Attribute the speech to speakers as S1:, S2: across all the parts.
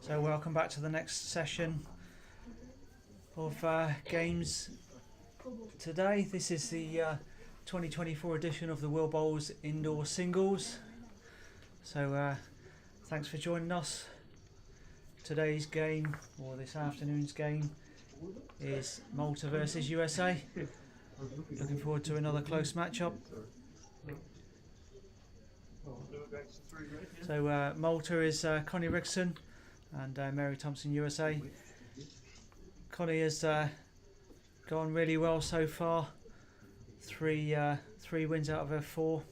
S1: So welcome back to the next session of games today. This is the 2024 edition of the World Bowls Indoor Singles. So thanks for joining us. Today's game, or this afternoon's game, is Malta versus USA. Looking forward to another close matchup. So Malta is Connie Rixon and Mary Thompson, USA. Connie has gone really well so far. Three wins out of her 4.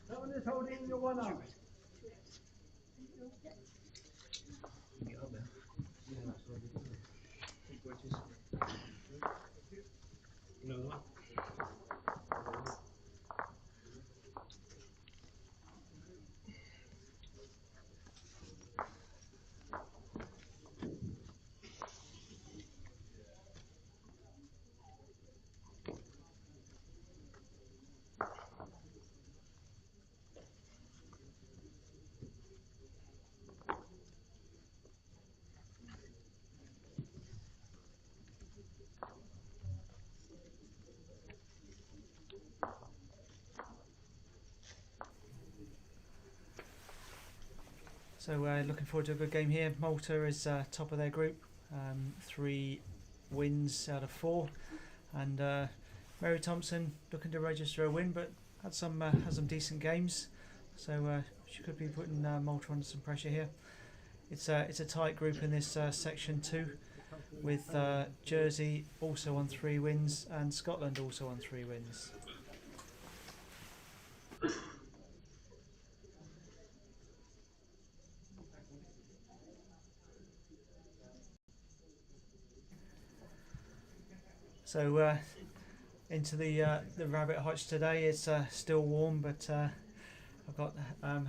S2: That one is holding your one up.
S1: So looking forward to a good game here. Malta is top of their group, 3 wins out of 4, and Mary Thompson looking to register a win, but had some decent games. So she could be putting Malta under some pressure here. It's a tight group in this section 2, with Jersey also on 3 wins and Scotland also on 3 wins. So into the rabbit hutch today. It's still warm, but I've got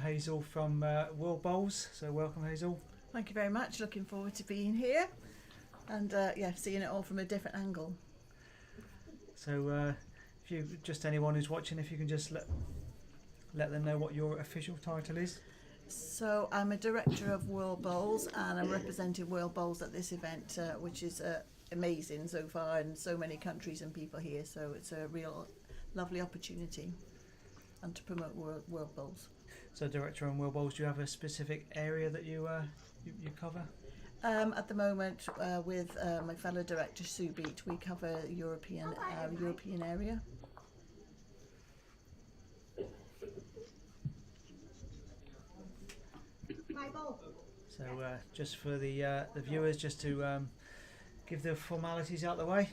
S1: Hazel from World Bowls. So welcome, Hazel.
S3: Thank you very much. Looking forward to being here and seeing it all from a different angle.
S1: So if you anyone who's watching, if you can just let them know what your official title is.
S3: So I'm a director of World Bowls and I'm representing World Bowls at this event, which is amazing so far, and so many countries and people here. So it's a real lovely opportunity and to promote World Bowls.
S1: So director on World Bowls, do you have a specific area that you cover?
S3: At the moment, with my fellow director Sue Beat, we cover European area.
S1: So just for the viewers, just to give the formalities out the way.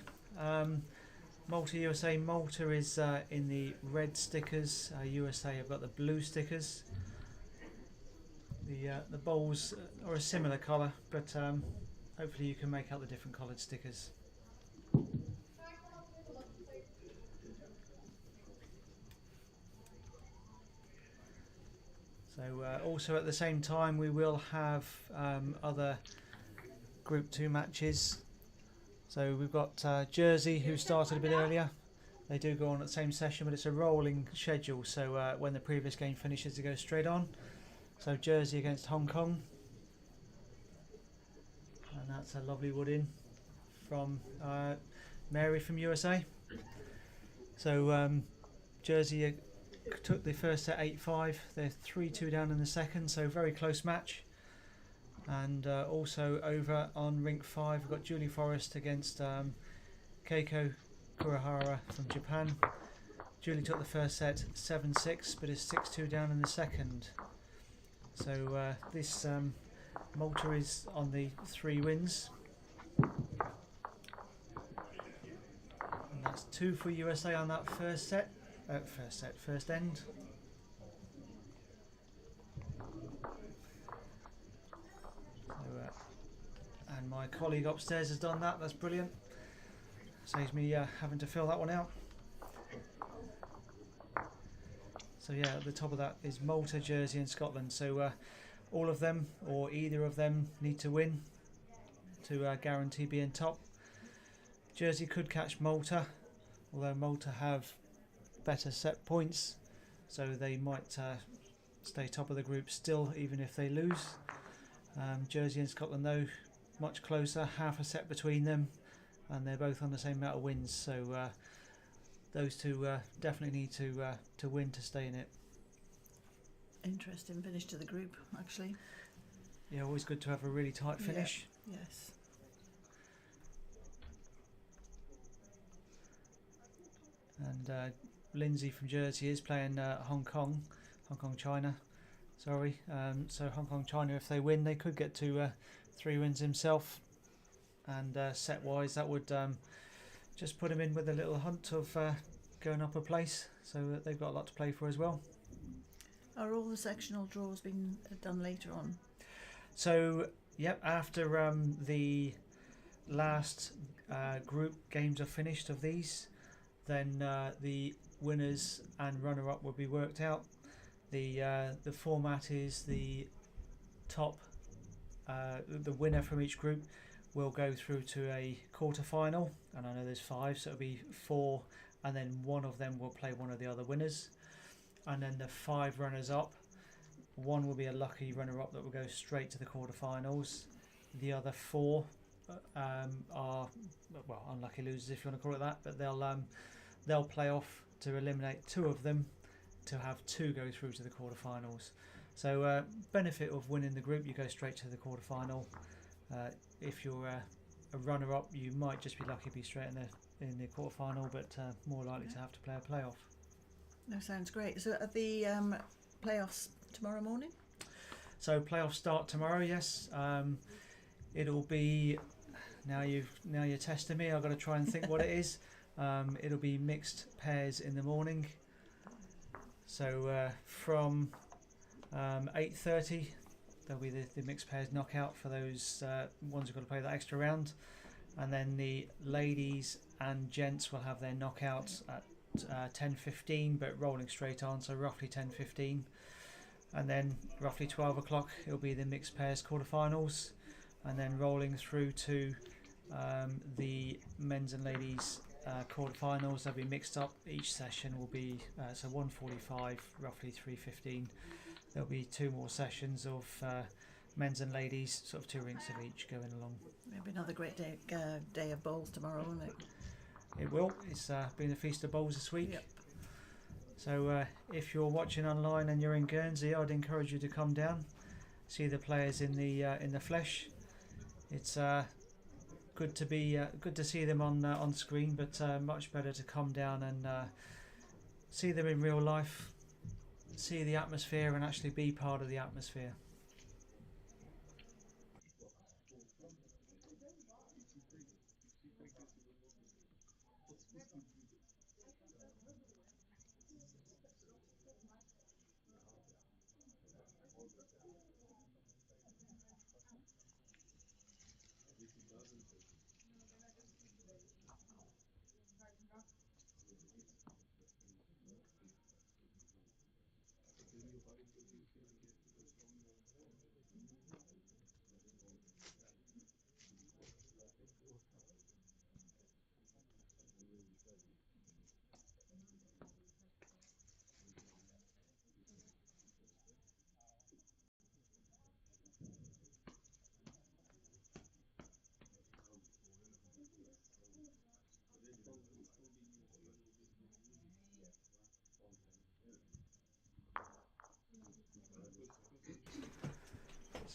S1: Malta USA. Malta is in the red stickers. USA have got the blue stickers. The bowls are a similar colour, but hopefully you can make out the different coloured stickers. So also at the same time we will have other Group 2 matches. So we've got Jersey, who started a bit earlier. They do go on at the same session, but it's a rolling schedule, so when the previous game finishes they go straight on. So Jersey against Hong Kong, and that's a lovely wood in from Mary from USA. So Jersey took the first set 8-5. They're 3-2 down in the second, so very close match. And also over on rink 5 we've got Julie Forrest against Keiko Kurihara from Japan. Julie took the first set 7-6, but is 6-2 down in the second. So this Malta is on the 3 wins. And that's 2 for USA on that first end. So, and my colleague upstairs has done that. That's brilliant. Saves me having to fill that one out. So yeah, at the top of that is Malta, Jersey and Scotland. So all of them, or either of them, need to win to guarantee being top. Jersey could catch Malta, although Malta have better set points, so they might stay top of the group still, even if they lose. Jersey and Scotland, though, much closer, half a set between them, and they're both on the same amount of wins. So those two definitely need to win to stay in it.
S3: Interesting finish to the group, actually.
S1: Yeah, always good to have a really tight finish.
S3: Yeah. Yes.
S1: And Lindsay from Jersey is playing Hong Kong, China. Sorry. So Hong Kong, China, if they win, they could get to 3 wins himself. And set-wise, that would just put him in with a little hunt of going up a place. So they've got a lot to play for as well.
S3: Are all the sectional draws being done later on?
S1: So, yep, after the last group games are finished of these, then the winners and runner-up will be worked out. The format is the top, the winner from each group will go through to a quarter-final, and I know there's 5, so it'll be 4, and then one of them will play one of the other winners. And then the 5 runners-up, one will be a lucky runner-up that will go straight to the quarterfinals. The other 4 are, well, unlucky losers if you want to call it that, but they'll play off to eliminate 2 of them to have 2 go through to the quarterfinals. So benefit of winning the group, you go straight to the quarterfinal. If you're a runner-up, you might just be lucky to be straight in the quarterfinal, but more likely to have to play a playoff.
S3: That sounds great. So are the playoffs tomorrow morning?
S1: So playoffs start tomorrow. Yes, it'll be. Now you're testing me. I've got to try and think what it is. It'll be mixed pairs in the morning. So from 8:30, there'll be the mixed pairs knockout for those ones who've got to play that extra round, and then the ladies and gents will have their knockouts at 10:15, but rolling straight on, so roughly 10:15, and then roughly 12 o'clock it'll be the mixed pairs quarterfinals, and then rolling through to the men's and ladies quarterfinals. They'll be mixed up. Each session will be so 1:45, roughly 3:15. There'll be 2 more sessions of men's and ladies, sort of 2 rinks of each going along.
S3: It'll be another great day of bowls tomorrow, won't it?
S1: It will. It's been a feast of bowls this week.
S3: Yep.
S1: So if you're watching online and you're in Guernsey, I'd encourage you to come down, see the players in the flesh. It's good to see them on screen, but much better to come down and see them in real life, see the atmosphere, and actually be part of the atmosphere.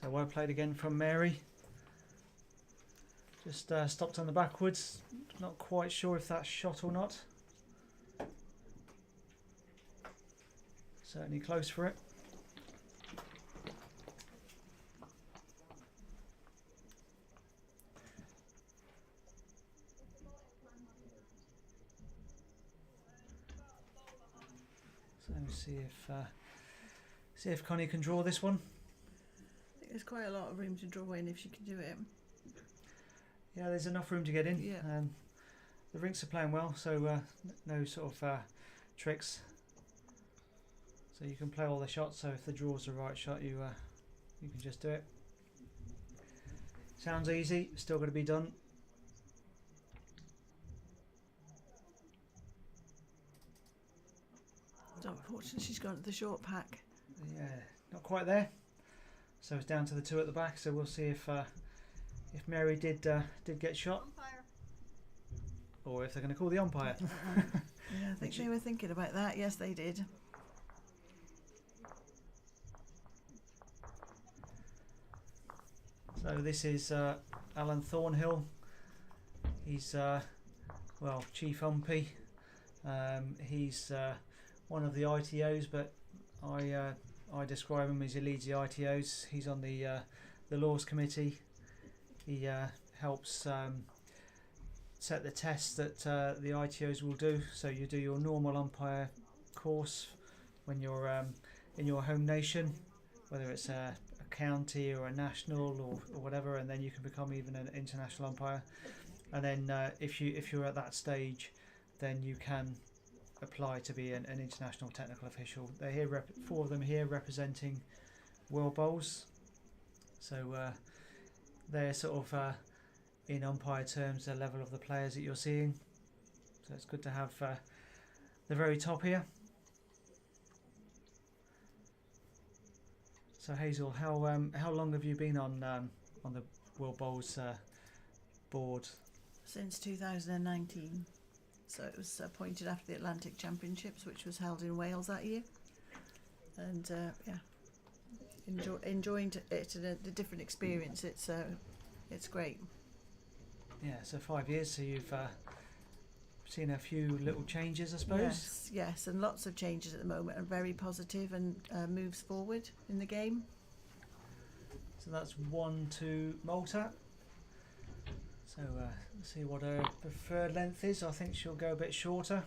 S1: So well played again from Mary. Just stopped on the backwards. Not quite sure if that's shot or not. Certainly close for it. Let's see if Connie can draw this one.
S3: I think there's quite a lot of room to draw in if she can do it.
S1: Yeah, there's enough room to get in.
S3: Yeah.
S1: The rinks are playing well, so no sort of tricks. So you can play all the shots. So if the draw's the right shot, you can just do it. Sounds easy. Still got to be done.
S3: So unfortunately, she's gone to the short pack.
S1: Yeah, not quite there. So it's down to the 2 at the back. So we'll see if Mary did get shot, or if they're going to call the umpire.
S3: Yeah, I think they were thinking about that. Yes, they did.
S1: So this is Alan Thornhill. He's chief umpy. He's one of the ITOs, but I describe him as he leads the ITOs. He's on the laws committee. He helps set the tests that the ITOs will do. So you do your normal umpire course when you're in your home nation, whether it's a county or a national or whatever, and then you can become even an international umpire. And then if you're at that stage, then you can apply to be an international technical official. They're here, 4 of them here representing World Bowls. So they're sort of in umpire terms the level of the players that you're seeing. So it's good to have the very top here. So Hazel, how long have you been on the World Bowls board?
S3: Since 2019. So it was appointed after the Atlantic Championships, which was held in Wales that year. And enjoying it and a different experience. It's great.
S1: Yeah, so 5 years. So you've seen a few little changes, I suppose.
S3: Yes, and lots of changes at the moment, and very positive and moves forward in the game.
S1: So that's 1 to Malta. So let's see what her preferred length is. I think she'll go a bit shorter.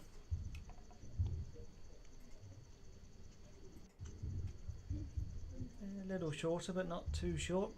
S1: A little shorter, but not too short.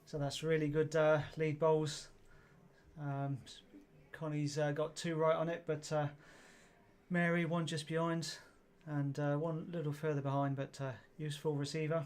S1: So that's really good lead bowls. Connie's got 2 right on it, but Mary 1 just behind, and 1 little further behind, but useful receiver.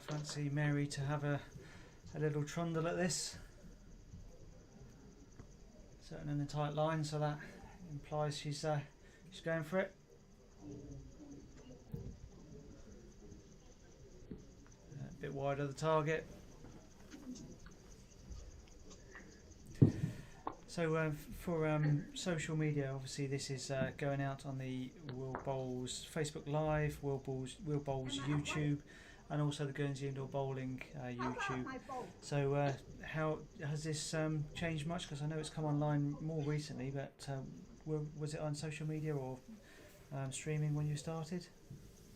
S1: fancy Mary to have a little trundle at this. Sitting in a tight line, so that implies she's going for it. A bit wide of the target. So for social media, obviously this is going out on the Will Bowls Facebook Live, Will Bowls YouTube, and also the Guernsey Indoor Bowling YouTube. So how has this changed much? Because I know it's come online more recently, but was it on social media or streaming when you started?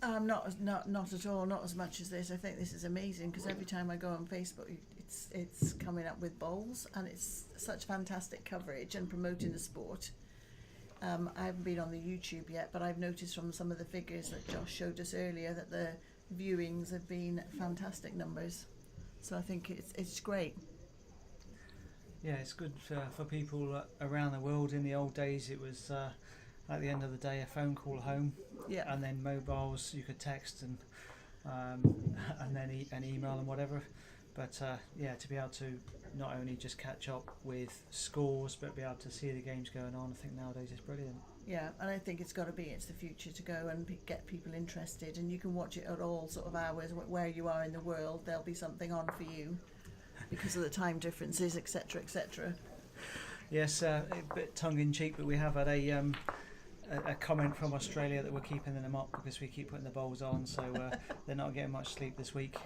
S3: Not at all. Not as much as this. I think this is amazing because every time I go on Facebook, it's coming up with bowls, and it's such fantastic coverage and promoting the sport. I haven't been on the YouTube yet, but I've noticed from some of the figures that Josh showed us earlier that the viewings have been fantastic numbers. So I think it's great.
S1: Yeah, it's good for people around the world. In the old days, it was at the end of the day a phone call home,
S3: Yeah.
S1: and then mobiles you could text and then an email and whatever. But yeah, to be able to not only just catch up with scores, but be able to see the games going on, I think nowadays is brilliant.
S3: Yeah, and I think it's the future to go and get people interested, and you can watch it at all sort of hours where you are in the world. There'll be something on for you because of the time differences, etc., etc.
S1: Yes, a bit tongue-in-cheek, but we have had a comment from Australia that we're keeping them up because we keep putting the bowls on, so they're not getting much sleep this week.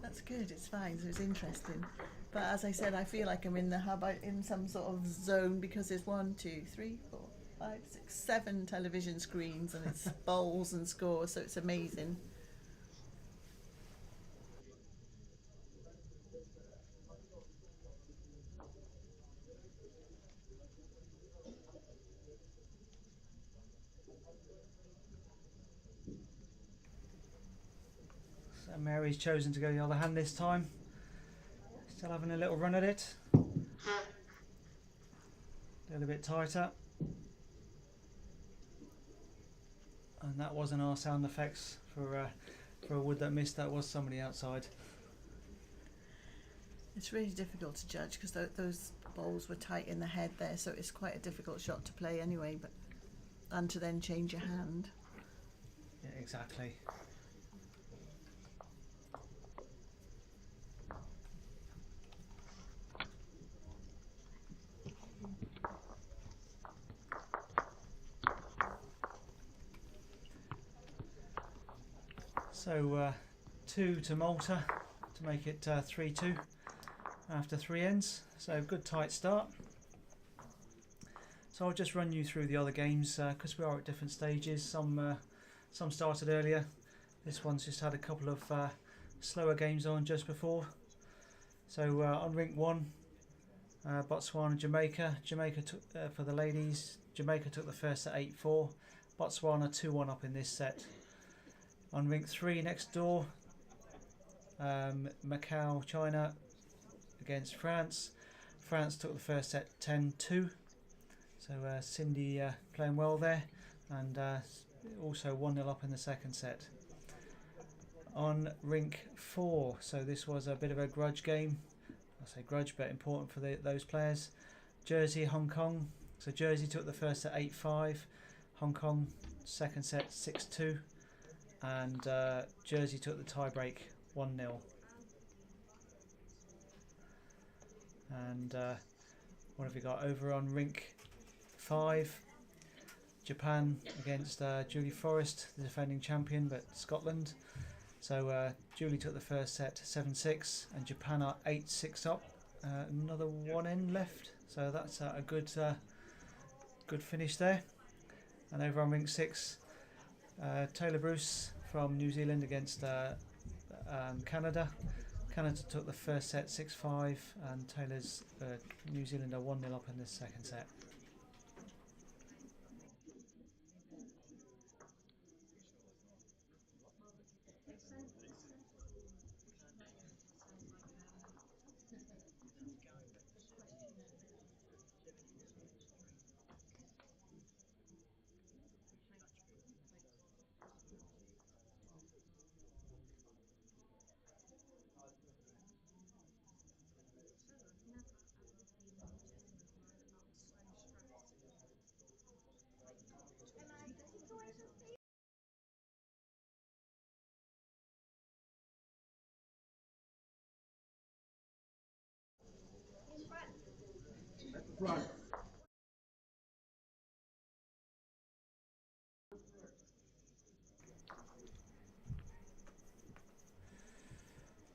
S3: That's good, it's fine, so it's interesting. But as I said, I feel like I'm in the hub, in some sort of zone, because there's 1, 2, 3, 4, 5, 6, 7 television screens, and it's bowls and scores, so it's amazing.
S1: So Mary's chosen to go the other hand this time. Still having a little run at it. A little bit tighter. And that wasn't our sound effects for a wood that missed. That was somebody outside.
S3: It's really difficult to judge because those bowls were tight in the head there, so it's quite a difficult shot to play anyway, and to then change your hand.
S1: Yeah, exactly. So 2 to Malta to make it 3-2 after 3 ends. So good tight start. So I'll just run you through the other games because we are at different stages. Some started earlier. This one's just had a couple of slower games on just before. So on rink 1, Botswana, Jamaica. Jamaica took for the ladies. Jamaica took the first at 8-4. Botswana 2-1 up in this set. On rink 3 next door, Macau, China against France. France took the first set 10-2. So Cindy playing well there, and also 1-0 up in the second set. On rink 4, so this was a bit of a grudge game. I say grudge, but important for those players. Jersey, Hong Kong. So Jersey took the first set 8-5. Hong Kong second set 6-2. And Jersey took the tie-break 1-0. And what have we got over on rink 5? Japan against Julie Forrest, the defending champion, but Scotland. So Julie took the first set 7-6, and Japan are 8-6 up. Another 1 end left, so that's a good finish there. And over on rink 6, Taylor Bruce from New Zealand against Canada. Canada took the first set 6-5, and Taylor's New Zealand are 1-0 up in this second set.
S2: front.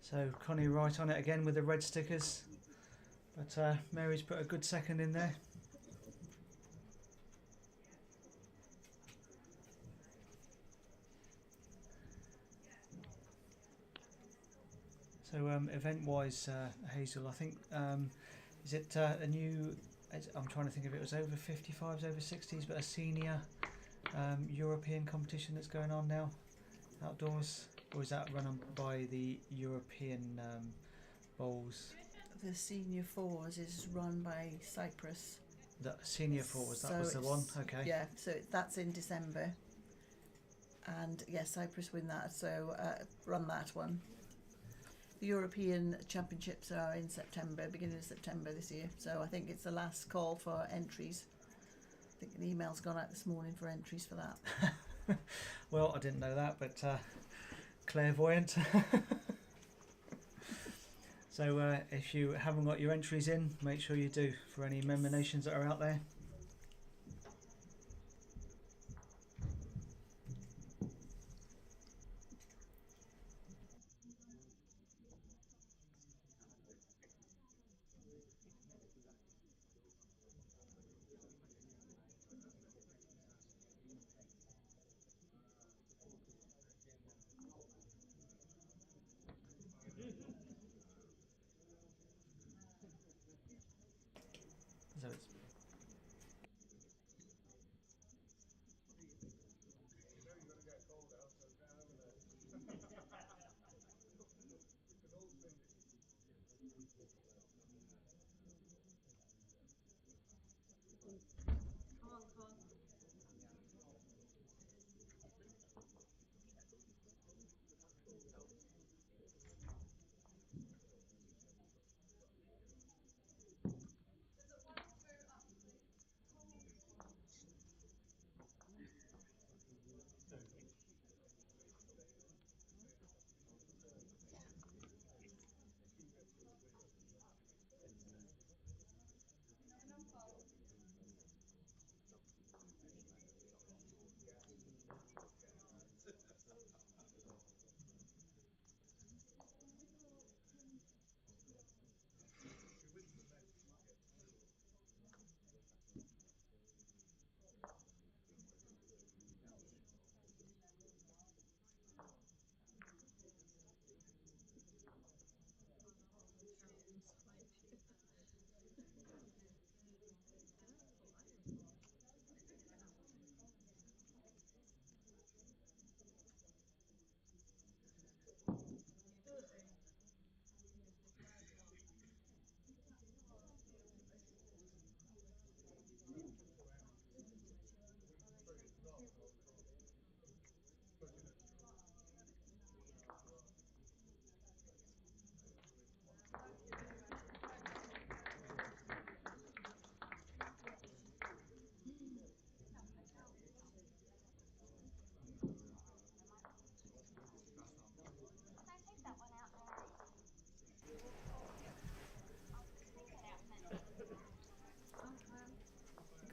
S1: So Connie right on it again with the red stickers, but Mary's put a good second in there. So event-wise, Hazel, I think is it a new? I'm trying to think if it was over 55s, over 60s, but a senior European competition that's going on now, outdoors, or is that run on by the European bowls?
S3: The senior fours is run by Cyprus.
S1: The senior fours, that was the one. Okay.
S3: Yeah, so that's in December, and yes, Cyprus win that. So run that one. The European Championships are in September, beginning of September this year. So I think it's the last call for entries. I think an email's gone out this morning for entries for that.
S1: Well, I didn't know that, but clairvoyant. So if you haven't got your entries in, make sure you do for any member nations that are out there. So it's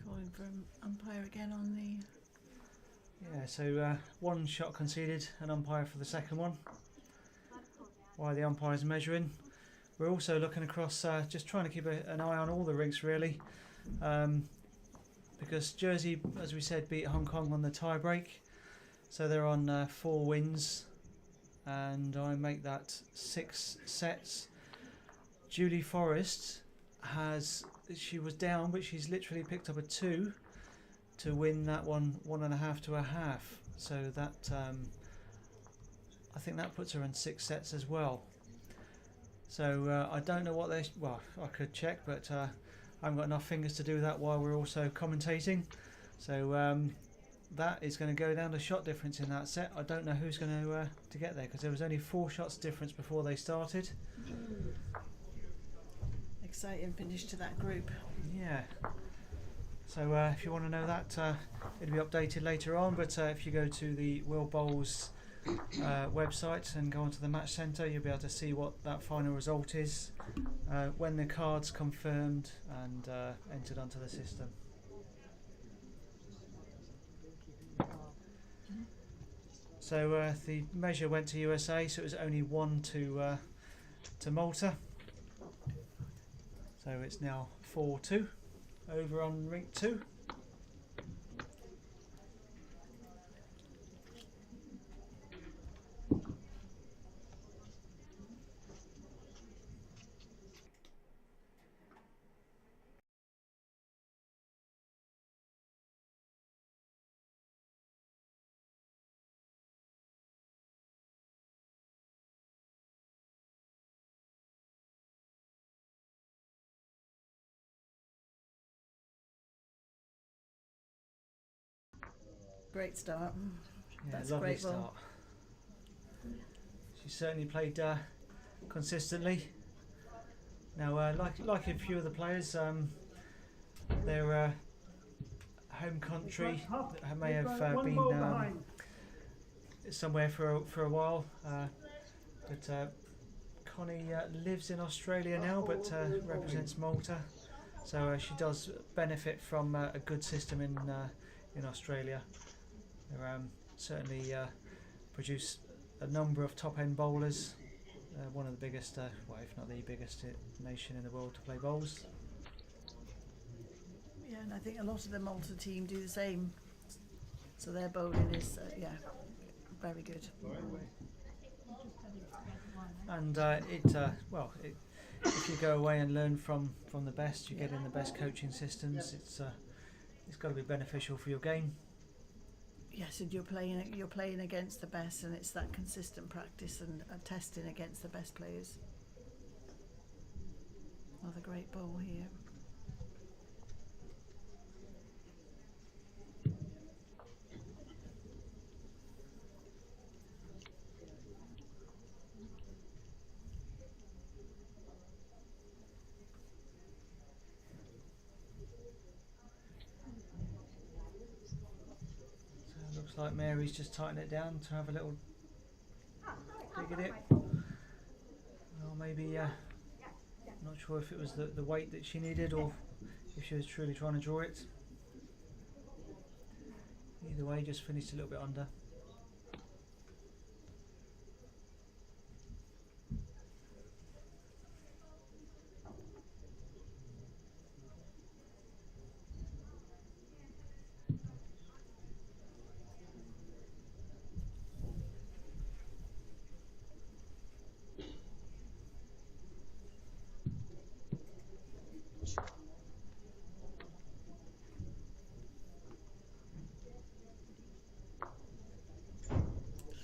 S3: Calling from umpire again on the.
S1: yeah. So one shot conceded, an umpire for the second one. While the umpire's measuring, we're also looking across, just trying to keep an eye on all the rinks really, because Jersey, as we said, beat Hong Kong on the tie break, so they're on 4 wins, and I make that 6 sets. Julie Forrest she was down, but she's literally picked up a 2 to win that one, 1.5 to 1/2. So that I think that puts her in 6 sets as well. So I don't know what they. Well, I could check, but I haven't got enough fingers to do that while we're also commentating. So that is going to go down to shot difference in that set. I don't know who's going to get there because there was only 4 shots difference before they started.
S3: Exciting finish to that group.
S1: Yeah. So if you want to know that, it'll be updated later on. But if you go to the World Bowls website and go onto the match centre, you'll be able to see what that final result is when the card's confirmed and entered onto the system. So the measure went to USA, so it was only 1 to Malta. So it's now 4-2 over on rink 2.
S3: Great start.
S1: Yeah,
S3: That's a
S1: lovely
S3: great ball.
S1: start. She certainly played consistently. Now, like a few of the players, their home country may have been somewhere for a while, but Connie lives in Australia now, but represents Malta, so she does benefit from a good system in Australia. They certainly produce a number of top-end bowlers. One of the biggest, well, if not the biggest nation in the world to play bowls.
S3: Yeah, and I think a lot of the Malta team do the same. So their bowling is, yeah, very good.
S1: And if you go away and learn from the best, you get in the best coaching systems. It's got to be beneficial for your game.
S3: Yes, and you're playing against the best, and it's that consistent practice and testing against the best players. Another great bowl here.
S1: Looks like Mary's just tightened it down to have a little dig at it. Or maybe, not sure if it was the weight that she needed or if she was truly trying to draw it. Either way, just finished a little bit under.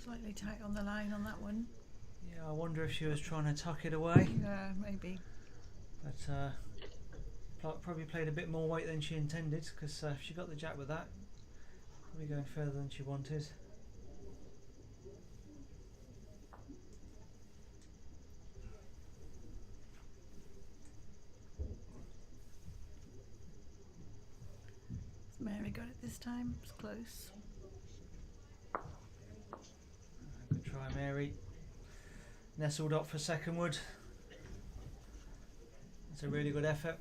S3: Slightly tight on the line on that one.
S1: Yeah, I wonder if she was trying to tuck it away.
S3: Yeah, maybe.
S1: But probably played a bit more weight than she intended, because if she got the jack with that, probably going further than she wanted.
S3: Mary got it this time. It's close.
S1: Good try, Mary. Nestled up for second wood. It's a really good effort.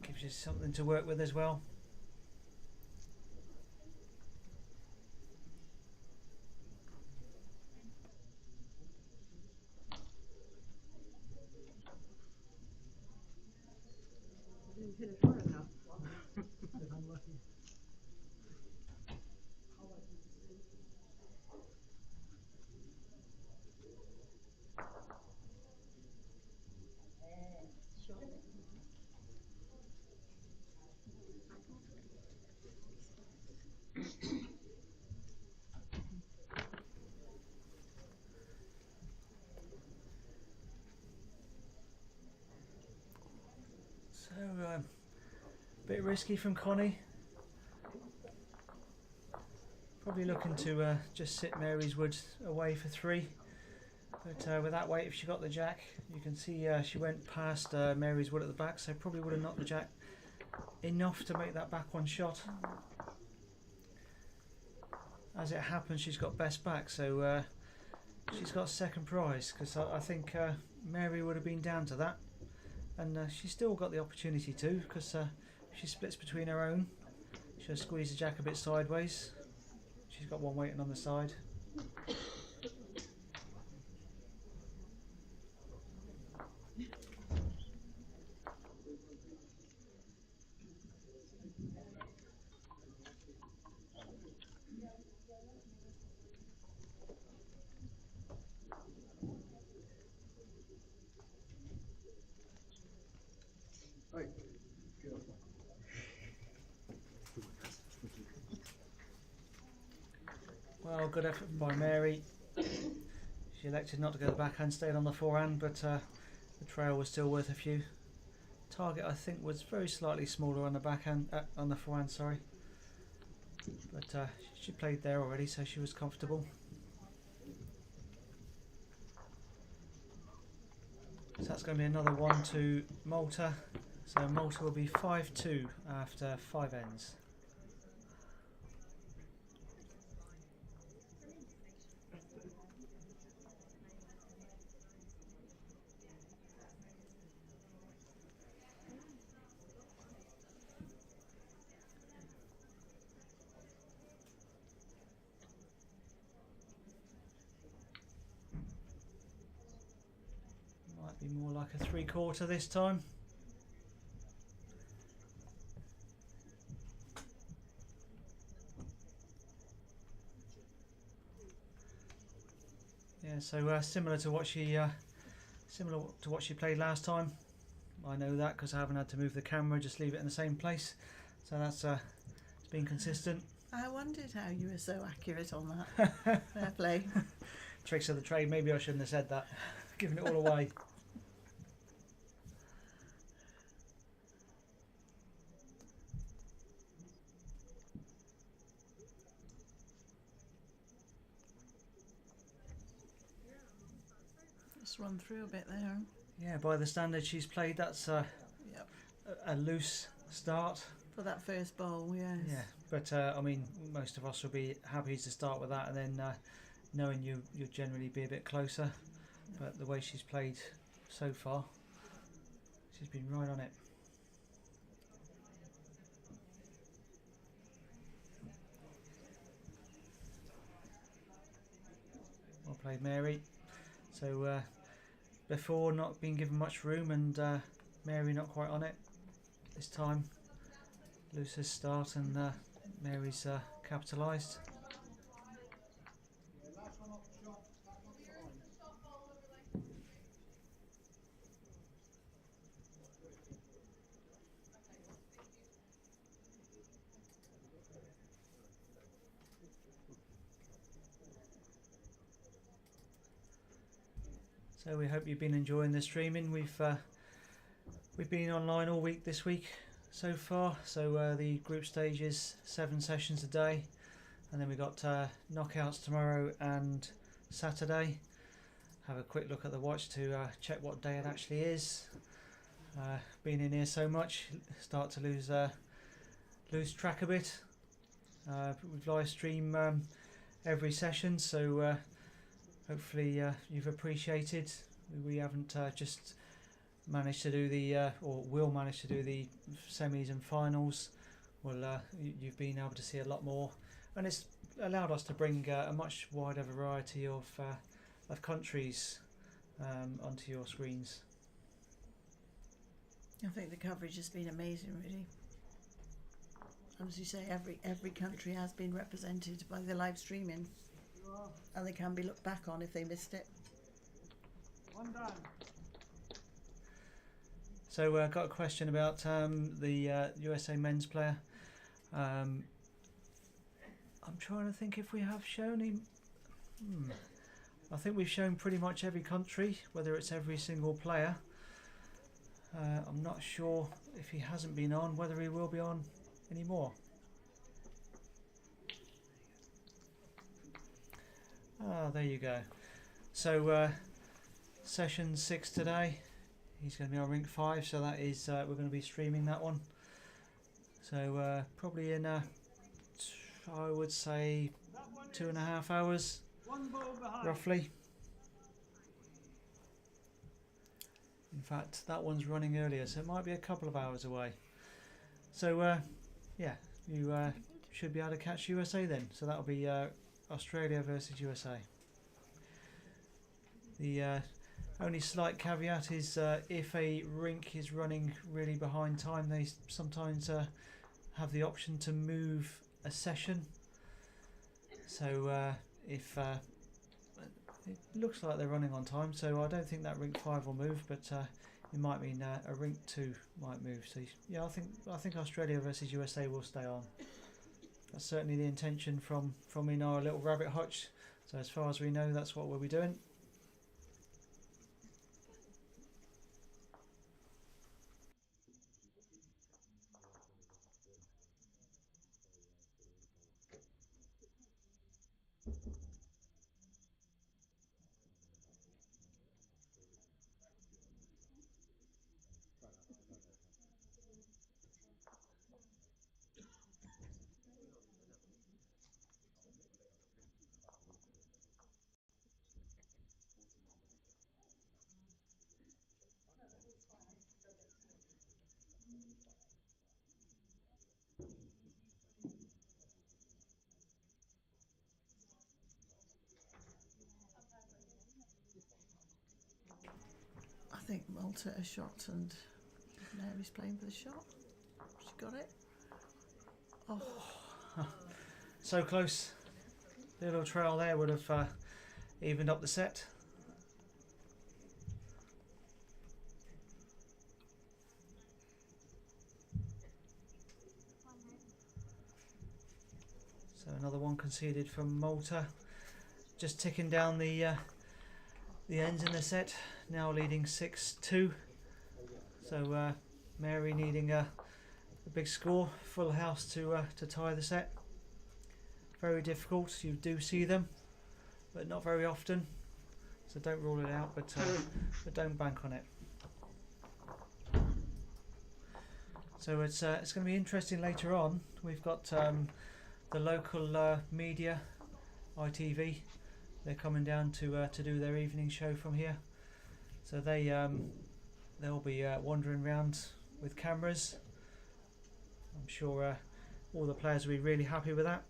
S1: Gives you something to work with as well. So, a bit risky from Connie. Probably looking to just sit Mary's wood away for 3. But with that weight, if she got the jack, you can see she went past Mary's wood at the back, so probably would have knocked the jack enough to make that back one shot. as it happens, she's got best back, so she's got second prize, because I think Mary would have been down to that, and she's still got the opportunity to, because she splits between her own. She'll squeeze the jack a bit sideways. She's got one waiting on the side.
S2: Right.
S1: Well, good effort by Mary. She elected not to go the backhand, stayed on the forehand, but the trail was still worth a few. Target, I think, was very slightly smaller on the backhand, on the forehand, sorry. But she played there already, so she was comfortable. So that's going to be another 1 to Malta. So Malta will be 5-2 after 5 ends. Might be more like a 3/4 this time. Yeah, so similar to what she played last time. I know that because I haven't had to move the camera, just leave it in the same place. So that's it's been consistent.
S3: I wondered how you were so accurate on that. Fair play.
S1: Tricks of the trade. Maybe I shouldn't have said that. Giving it all away.
S3: Just run through a bit there.
S1: Yeah, by the standard she's played, that's
S3: Yep.
S1: a loose start.
S3: For that first bowl, yes.
S1: Yeah, but I mean, most of us will be happy to start with that, and then knowing you'll generally be a bit closer. But the way she's played so far, she's been right on it. Well played, Mary. So before not being given much room, and Mary not quite on it this time. Loosest start, and Mary's capitalised. So we hope you've been enjoying the streaming. We've been online all week this week so far. So the group stage is 7 sessions a day, and then we got knockouts tomorrow and Saturday. Have a quick look at the watch to check what day it actually is. Been in here so much, start to lose track a bit. We live stream every session, so hopefully you've appreciated. We haven't just managed to do the or will manage to do the semis and finals. Well, you've been able to see a lot more, and it's allowed us to bring a much wider variety of countries onto your screens.
S3: I think the coverage has been amazing, really. As you say, every country has been represented by the live streaming, and they can be looked back on if they missed it.
S2: One down.
S1: So I got a question about the USA men's player. I'm trying to think if we have shown him. I think we've shown pretty much every country, whether it's every single player. I'm not sure if he hasn't been on, whether he will be on anymore. Ah, there you go. So session 6 today. He's going to be on rink 5, so that is we're going to be streaming that one. So probably in I would say 2.5 hours,
S2: One ball behind.
S1: roughly. In fact, that one's running earlier, so it might be a couple of hours away. So, yeah, you should be able to catch USA then. So that'll be Australia versus USA. The only slight caveat is if a rink is running really behind time, they sometimes have the option to move a session. So if it looks like they're running on time, so I don't think that rink 5 will move, but it might mean a rink 2 might move. So yeah, I think Australia versus USA will stay on. That's certainly the intention from in our little rabbit hutch. So as far as we know, that's what we'll be doing.
S3: I think Malta a shot and Mary's playing for the shot. She got it. Oh,
S1: So close. The little trail there would have evened up the set. So another one conceded from Malta. Just ticking down the ends in the set. Now leading 6-2. So Mary needing a big score, full house to tie the set. Very difficult. You do see them, but not very often. So don't rule it out, but don't bank on it. So it's going to be interesting later on. We've got the local media, ITV. They're coming down to do their evening show from here. So they'll be wandering around with cameras. I'm sure all the players will be really happy with that.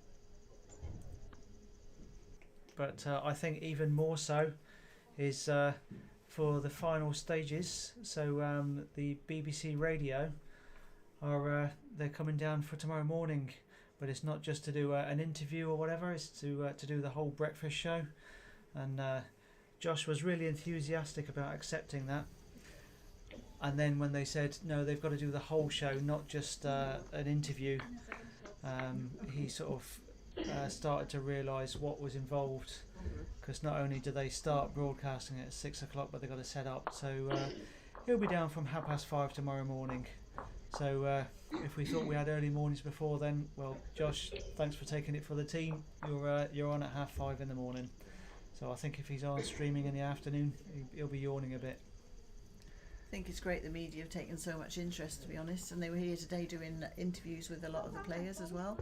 S1: But I think even more so is for the final stages. So the BBC Radio are they're coming down for tomorrow morning, but it's not just to do an interview or whatever. It's to do the whole breakfast show, and Josh was really enthusiastic about accepting that. And then when they said no, they've got to do the whole show, not just an interview, he sort of started to realise what was involved, because not only do they start broadcasting at 6 o'clock, but they've got to set up. So he'll be down from 5:30 tomorrow morning. So if we thought we had early mornings before then, well, Josh, thanks for taking it for the team. You're on at 5:30 in the morning. So I think if he's on streaming in the afternoon, he'll be yawning a bit.
S3: I think it's great the media have taken so much interest, to be honest, and they were here today doing interviews with a lot of the players as well.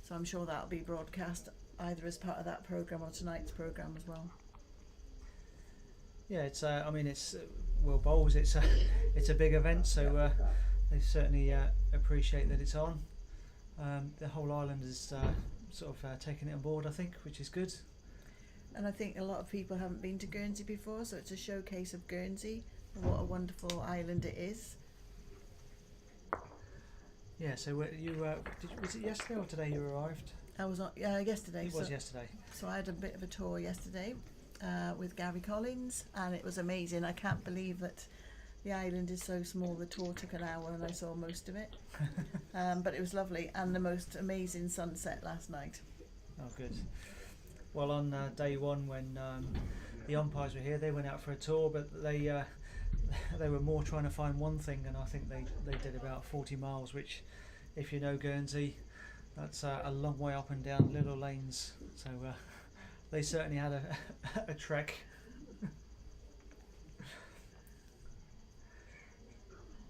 S3: So I'm sure that'll be broadcast either as part of that programme or tonight's programme as well.
S1: Yeah, it's it's World Bowls. It's a big event, so they certainly appreciate that it's on. The whole island is sort of taking it on board, I think, which is good.
S3: And I think a lot of people haven't been to Guernsey before, so it's a showcase of Guernsey and what a wonderful island it is.
S1: Yeah, so was it yesterday or today you arrived?
S3: I was on yesterday.
S1: It was yesterday.
S3: So I had a bit of a tour yesterday with Gary Collins, and it was amazing. I can't believe that the island is so small. The tour took an hour and I saw most of it. But it was lovely, and the most amazing sunset last night.
S1: Oh, good. Well, on day one, when the umpires were here, they went out for a tour, but they were more trying to find one thing, and I think they did about 40 miles, which, if you know Guernsey, that's a long way up and down little lanes. So they certainly had a trek.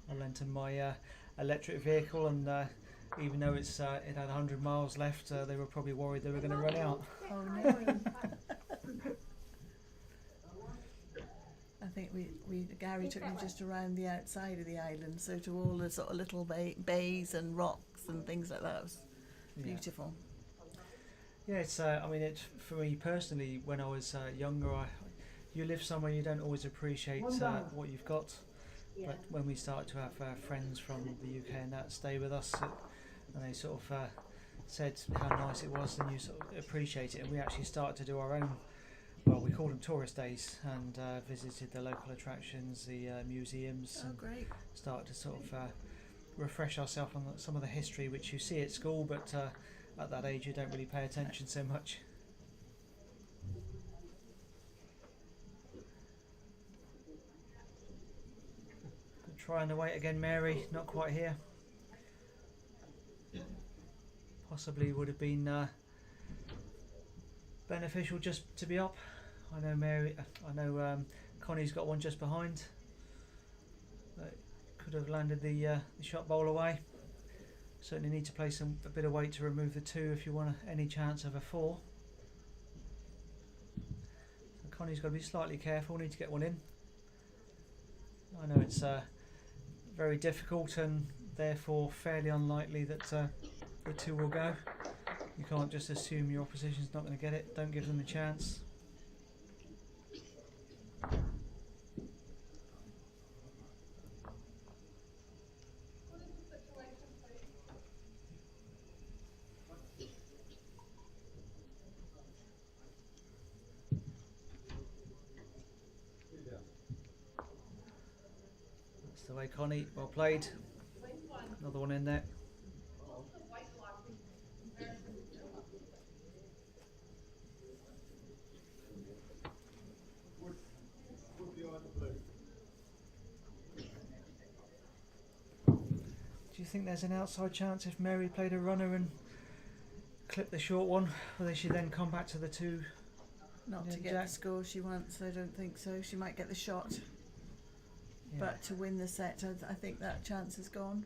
S1: I lent them my electric vehicle, and even though it had 100 miles left, they were probably worried they were going to run out.
S3: Oh no. I think Gary took me just around the outside of the island, so to all the sort of little bays and rocks and things like that. It was beautiful.
S1: Yeah, it's. I mean, it for me personally. When I was younger, you live somewhere you don't always appreciate what you've got.
S4: Yeah.
S1: But when we started to have friends from the UK and that stay with us, and they sort of said how nice it was, and you sort of appreciate it. And we actually started to do our own. Well, we called them tourist days, and visited the local attractions, the museums.
S3: Oh, great!
S1: Started to sort of refresh ourselves on some of the history which you see at school, but at that age you don't really pay attention so much. Trying to wait again, Mary, not quite here. Possibly would have been beneficial just to be up. I know Connie's got one just behind. Could have landed the shot bowl away. Certainly need to place a bit of weight to remove the 2 if you want any chance of a 4. So Connie's got to be slightly careful, need to get one in. I know it's very difficult and therefore fairly unlikely that the 2 will go. You can't just assume your opposition's not going to get it. Don't give them a chance. That's the way, Connie. Well played. Another one in there. Do you think there's an outside chance if Mary played a runner and clipped the short one, whether she then come back to the 2?
S3: Not to get the score she wants, I don't think so. She might get the shot, but to win the set, I think that chance is gone.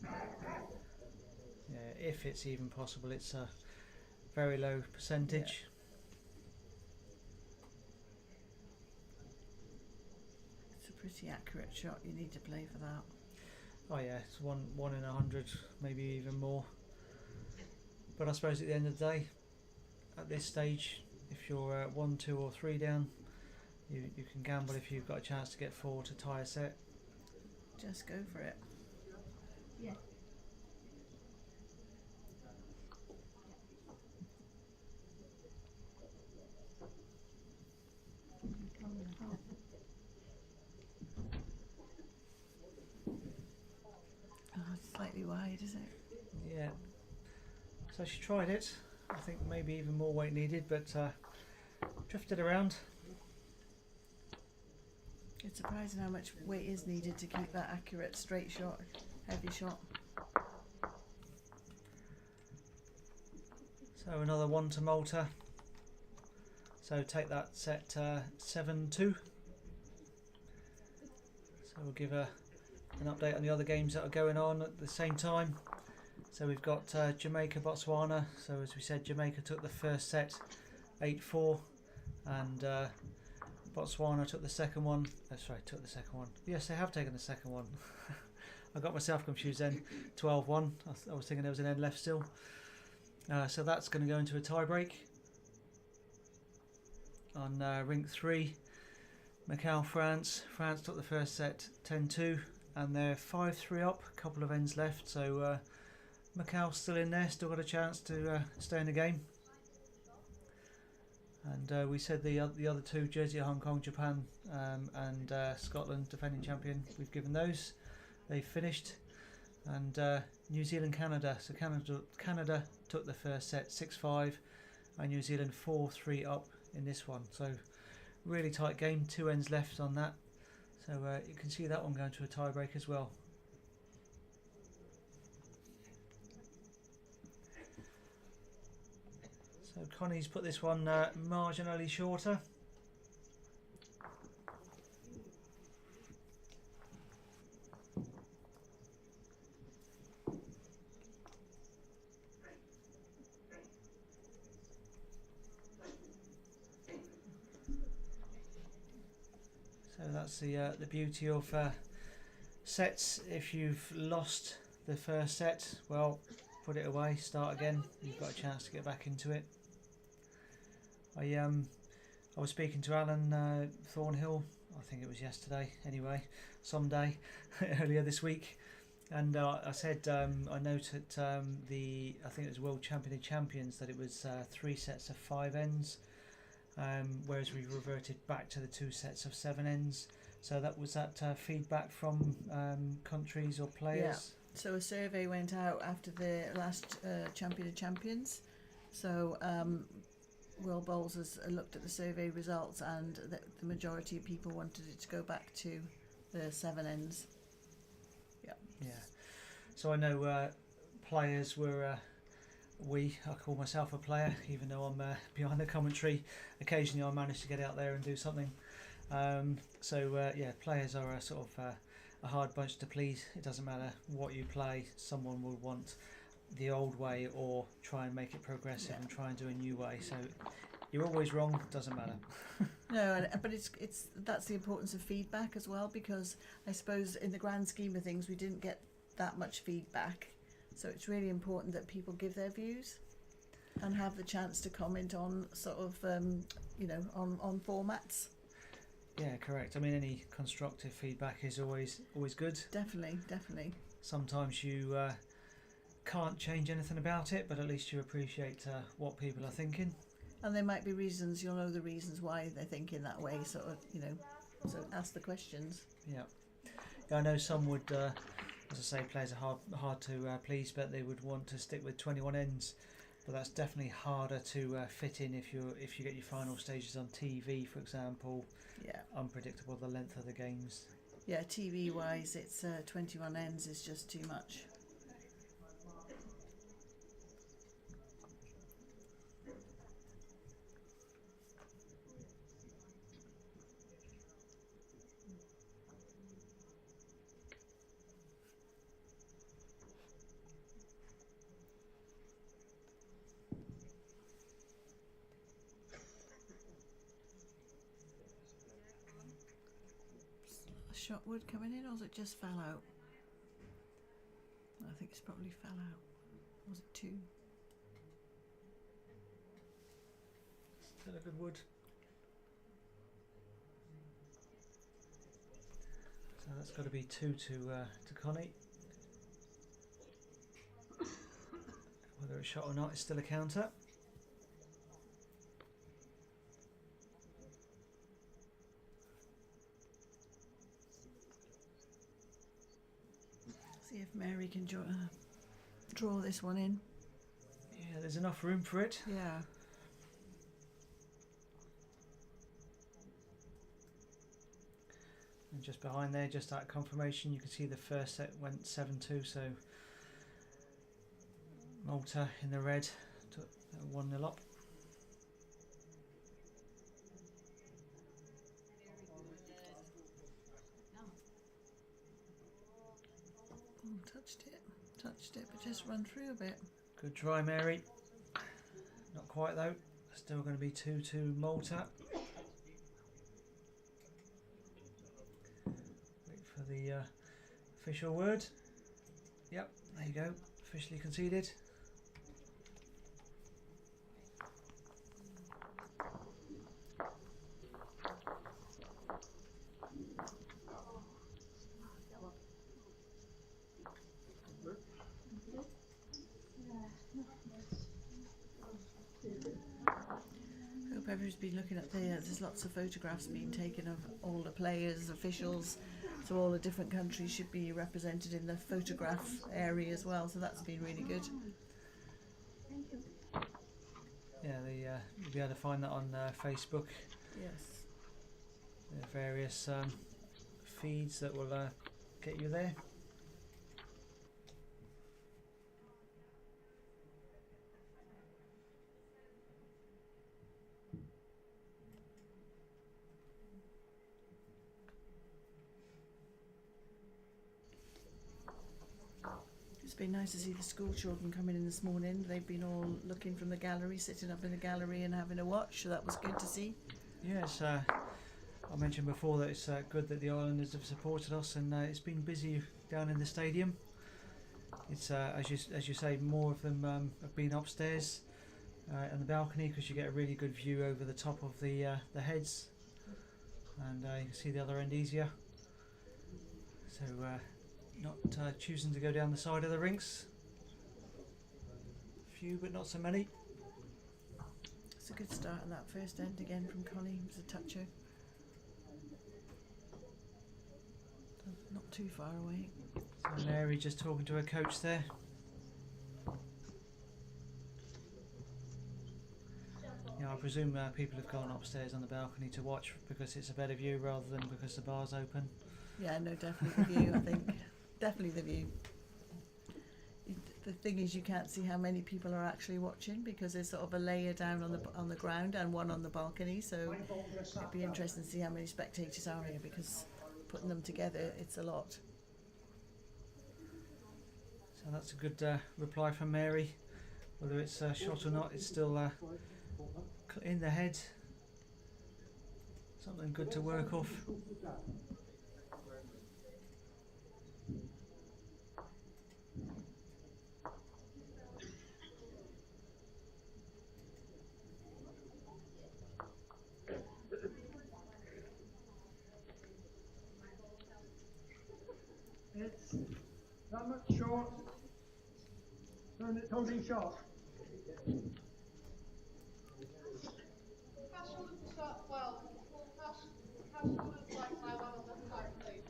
S1: Yeah, if it's even possible, it's a very low percentage.
S3: Yeah. It's a pretty accurate shot. You need to play for that.
S1: Oh yeah, it's one in 100, maybe even more. But I suppose at the end of the day, at this stage, if you're 1, 2 or 3 down, you can gamble if you've got a chance to get 4 to tie a set.
S3: Just go for it.
S4: Yeah.
S3: Oh, it's slightly wide, is it?
S1: Yeah. So she tried it. I think maybe even more weight needed, but drifted around.
S3: It's surprising how much weight is needed to keep that accurate straight shot, heavy shot.
S1: So another 1 to Malta. So take that set 7-2. So we'll give an update on the other games that are going on at the same time. So we've got Jamaica, Botswana. So as we said, Jamaica took the first set 8-4, and Botswana took the second one. Took the second one. Yes, they have taken the second one. I got myself confused then. 12-1. I was thinking there was an end left still. So that's going to go into a tie break. On rink 3, Macau, France. France took the first set 10-2, and they're 5-3 up. A couple of ends left, so Macau's still in there, still got a chance to stay in the game. And we said the other 2, Jersey, Hong Kong, Japan, and Scotland, defending champion, we've given those. They finished. And New Zealand, Canada. So Canada took the first set 6-5, and New Zealand 4-3 up in this one. So really tight game, 2 ends left on that. So you can see that one going to a tie break as well. So Connie's put this one marginally shorter. That's the beauty of sets. If you've lost the first set, well, put it away, start again. You've got a chance to get back into it. I was speaking to Alan Thornhill, I think it was yesterday, anyway, someday earlier this week, and I said I noted I think it was World Champion of Champions that it was 3 sets of 5 ends, whereas we reverted back to the 2 sets of 7 ends. So that was feedback from countries or players.
S3: Yeah. So a survey went out after the last Champion of Champions. So World Bowls has looked at the survey results, and the majority of people wanted it to go back to the 7 ends. Yeah.
S1: Yeah. So I know players were. I call myself a player, even though I'm behind the commentary. Occasionally, I manage to get out there and do something. Players are a sort of a hard bunch to please. It doesn't matter what you play, someone will want the old way or try and make it progressive and try and do a new way. So you're always wrong, doesn't matter.
S3: No, but it's that's the importance of feedback as well, because I suppose in the grand scheme of things we didn't get that much feedback. So it's really important that people give their views and have the chance to comment on sort of on formats.
S1: Yeah, correct. I mean, any constructive feedback is always good.
S3: Definitely.
S1: Sometimes you can't change anything about it, but at least you appreciate what people are thinking.
S3: And there might be reasons, you'll know the reasons why they're thinking that way, sort of, so ask the questions.
S1: Yeah, I know some would, as I say, players are hard to please, but they would want to stick with 21 ends. But that's definitely harder to fit in if you get your final stages on TV, for example.
S3: Yeah.
S1: Unpredictable the length of the games.
S3: Yeah, TV wise, it's 21 ends is just too much. Shot wood coming in, or was it just fell out? I think it's probably fell out. Was it 2?
S1: Still a good wood. So that's got to be 2 to Connie. Whether it's shot or not, it's still a counter.
S3: See if Mary can draw this one in.
S1: Yeah, there's enough room for it.
S3: Yeah.
S1: And just behind there, just that confirmation, you can see the first set went 7-2, so Malta in the red took 1-0 up.
S3: Touched it, but just run through a bit.
S1: Good try, Mary. Not quite though. Still going to be 2-2 Malta. Wait for the official word. Yep, there you go. Officially conceded.
S3: Everyone's been looking at there's lots of photographs being taken of all the players, officials, so all the different countries should be represented in the photograph area as well, so that's been really good.
S1: Yeah, you'll be able to find that on Facebook.
S3: Yes.
S1: There are various feeds that will get you there.
S3: It's been nice to see the school children coming in this morning. They've been all looking from the gallery, sitting up in the gallery and having a watch, so that was good to see.
S1: Yes, I mentioned before that it's good that the Islanders have supported us, and it's been busy down in the stadium. It's as you say, more of them have been upstairs on the balcony because you get a really good view over the top of the heads, and you can see the other end easier. So not choosing to go down the side of the rinks. Few, but not so many.
S3: It's a good start on that first end again from Connie. It was a toucher. Not too far away.
S1: So Mary just talking to her coach there. Yeah, I presume people have gone upstairs on the balcony to watch because it's a better view rather than because the bar's open.
S3: Yeah, no, definitely the view, I think. Definitely the view. The thing is, you can't see how many people are actually watching because there's sort of a layer down on the ground and one on the balcony. So it'd be interesting to see how many spectators are here because putting them together, it's a lot.
S1: So that's a good reply from Mary. Whether it's shot or not, it's still in the head. Something good to work off.
S2: It's that much short. And it's holding short.
S4: Pass on the start, well, pass on the like my one on the side, please.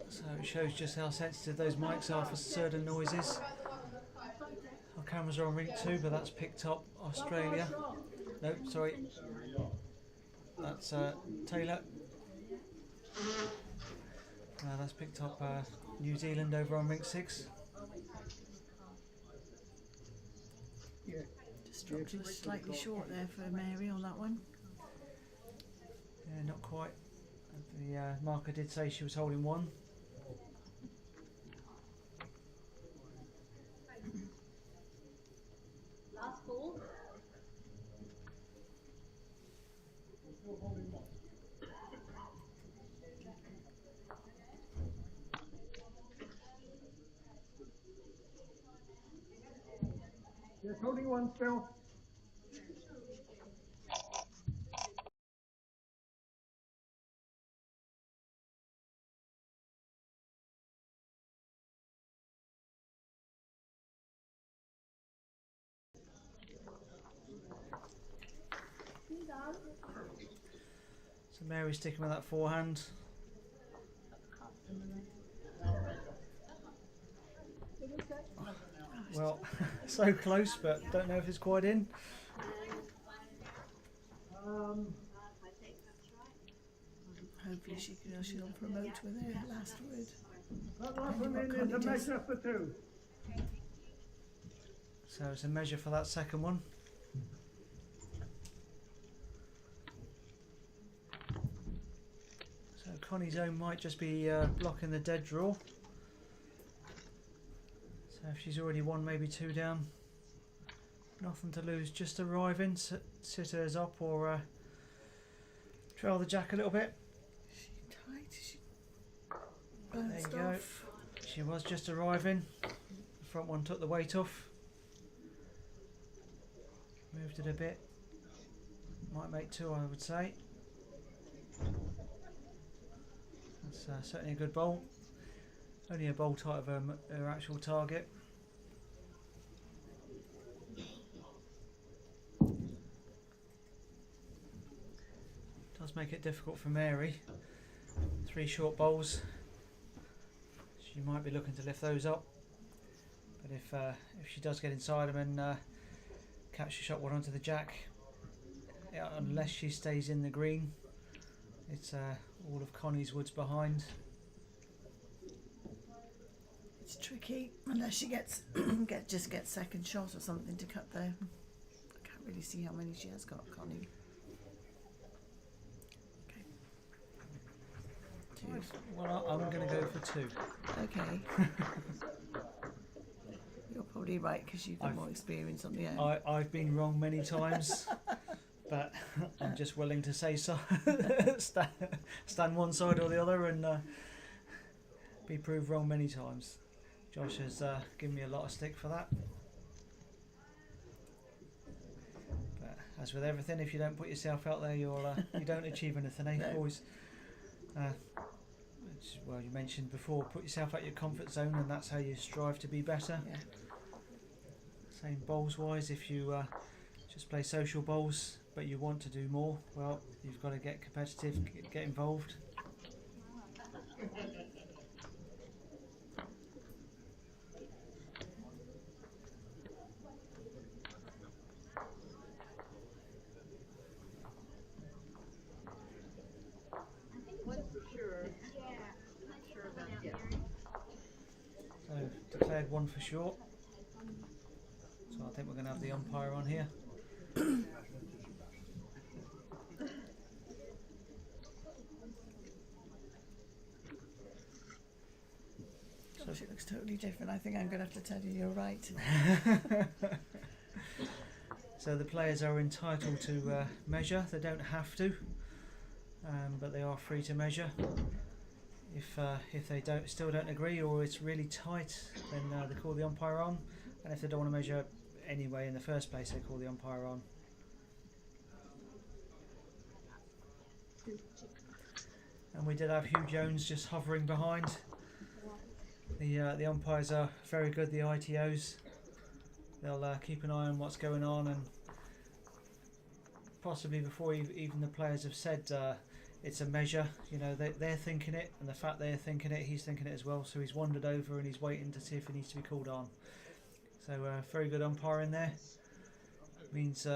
S1: So it shows just how sensitive those mics are for certain noises. Our cameras are on rink 2, but that's picked up Australia. Nope, sorry. That's Taylor. That's picked up New Zealand over on rink 6.
S3: Just dropped it slightly short there for Mary on that one.
S1: Yeah, not quite. The marker did say she was holding 1.
S4: Last ball.
S2: Yes, holding 1 still.
S1: So Mary's sticking with that forehand. Well, so close, but don't know if it's quite in.
S3: Hopefully she'll promote with her last word.
S2: That last one in is a measure for 2.
S1: So it's a measure for that second one. So Connie's own might just be blocking the dead draw. So if she's already 1, maybe 2 down, nothing to lose. Just arriving, sit hers up or trail the jack a little bit.
S3: She tight, she
S1: There
S3: bounced
S1: you go.
S3: off.
S1: She was just arriving. The front one took the weight off. Moved it a bit. Might make 2, I would say. That's certainly a good bowl. Only a bowl tight of her actual target. Does make it difficult for Mary. 3 short bowls. She might be looking to lift those up, but if she does get inside them and catch a shot one onto the jack, unless she stays in the green, it's all of Connie's woods behind.
S3: It's tricky unless she gets just gets second shot or something to cut there. I can't really see how many she has got, Connie. Okay. 2.
S1: Well, I'm going to go for 2.
S3: Okay. Your Probably right, because you've got
S1: I've-
S3: more experience on the end.
S1: I've been wrong many times, but I'm just willing to say so. stand one side or the other and be proved wrong many times. Josh has given me a lot of stick for that. But as with everything, if you don't put yourself out there, you don't achieve anything. Eh?
S3: No.
S1: Always. Well, you mentioned before, put yourself out your comfort zone, and that's how you strive to be better.
S3: Yeah.
S1: Same bowls wise, if you just play social bowls but you want to do more, well, you've got to get competitive, get involved. So declared one for short. So I think we're going to have the umpire on here.
S3: Gosh, it looks totally different. I think I'm going to have to tell you you're right.
S1: So the players are entitled to measure. They don't have to, but they are free to measure. If they still don't agree, or it's really tight, then they call the umpire on. And if they don't want to measure anyway in the first place, they call the umpire on. And we did have Hugh Jones just hovering behind. The umpires are very good, the ITOs. They'll keep an eye on what's going on, and possibly before even the players have said it's a measure, you know, they're thinking it, and the fact they're thinking it, he's thinking it as well. So he's wandered over and he's waiting to see if he needs to be called on. So very good umpire in there. Means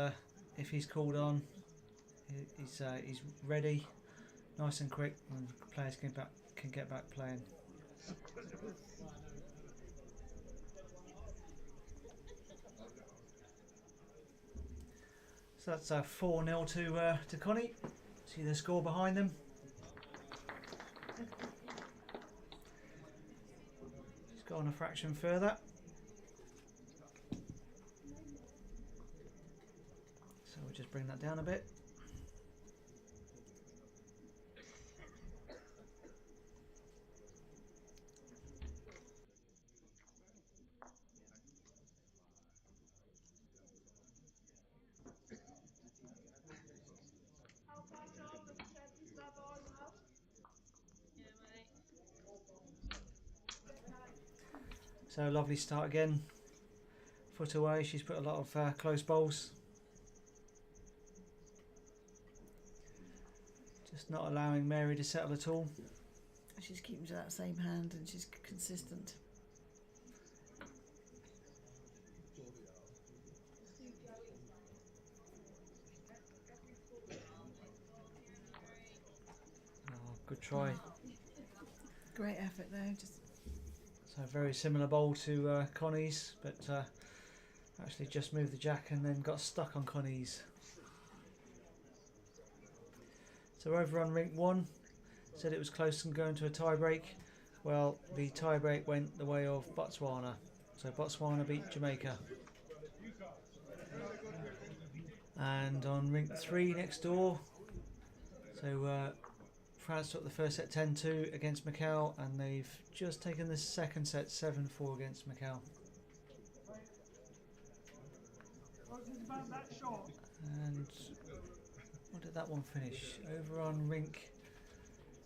S1: if he's called on, he's ready, nice and quick, and players can get back playing. So that's 4-0 to Connie. See the score behind them. She's gone a fraction further. So we'll just bring that down a bit. So lovely start again. Foot away, she's put a lot of close bowls. Just not allowing Mary to settle at all.
S3: She's keeping to that same hand and she's consistent.
S1: Oh, good try.
S3: Great effort there.
S1: So very similar bowl to Connie's, but actually just moved the jack and then got stuck on Connie's. So over on rink 1, said it was close and going to a tie break. Well, the tie break went the way of Botswana. So Botswana beat Jamaica. And on rink 3 next door, so France took the first set 10-2 against Macau, and they've just taken the second set 7-4 against Macau. And what did that one finish? Over on rink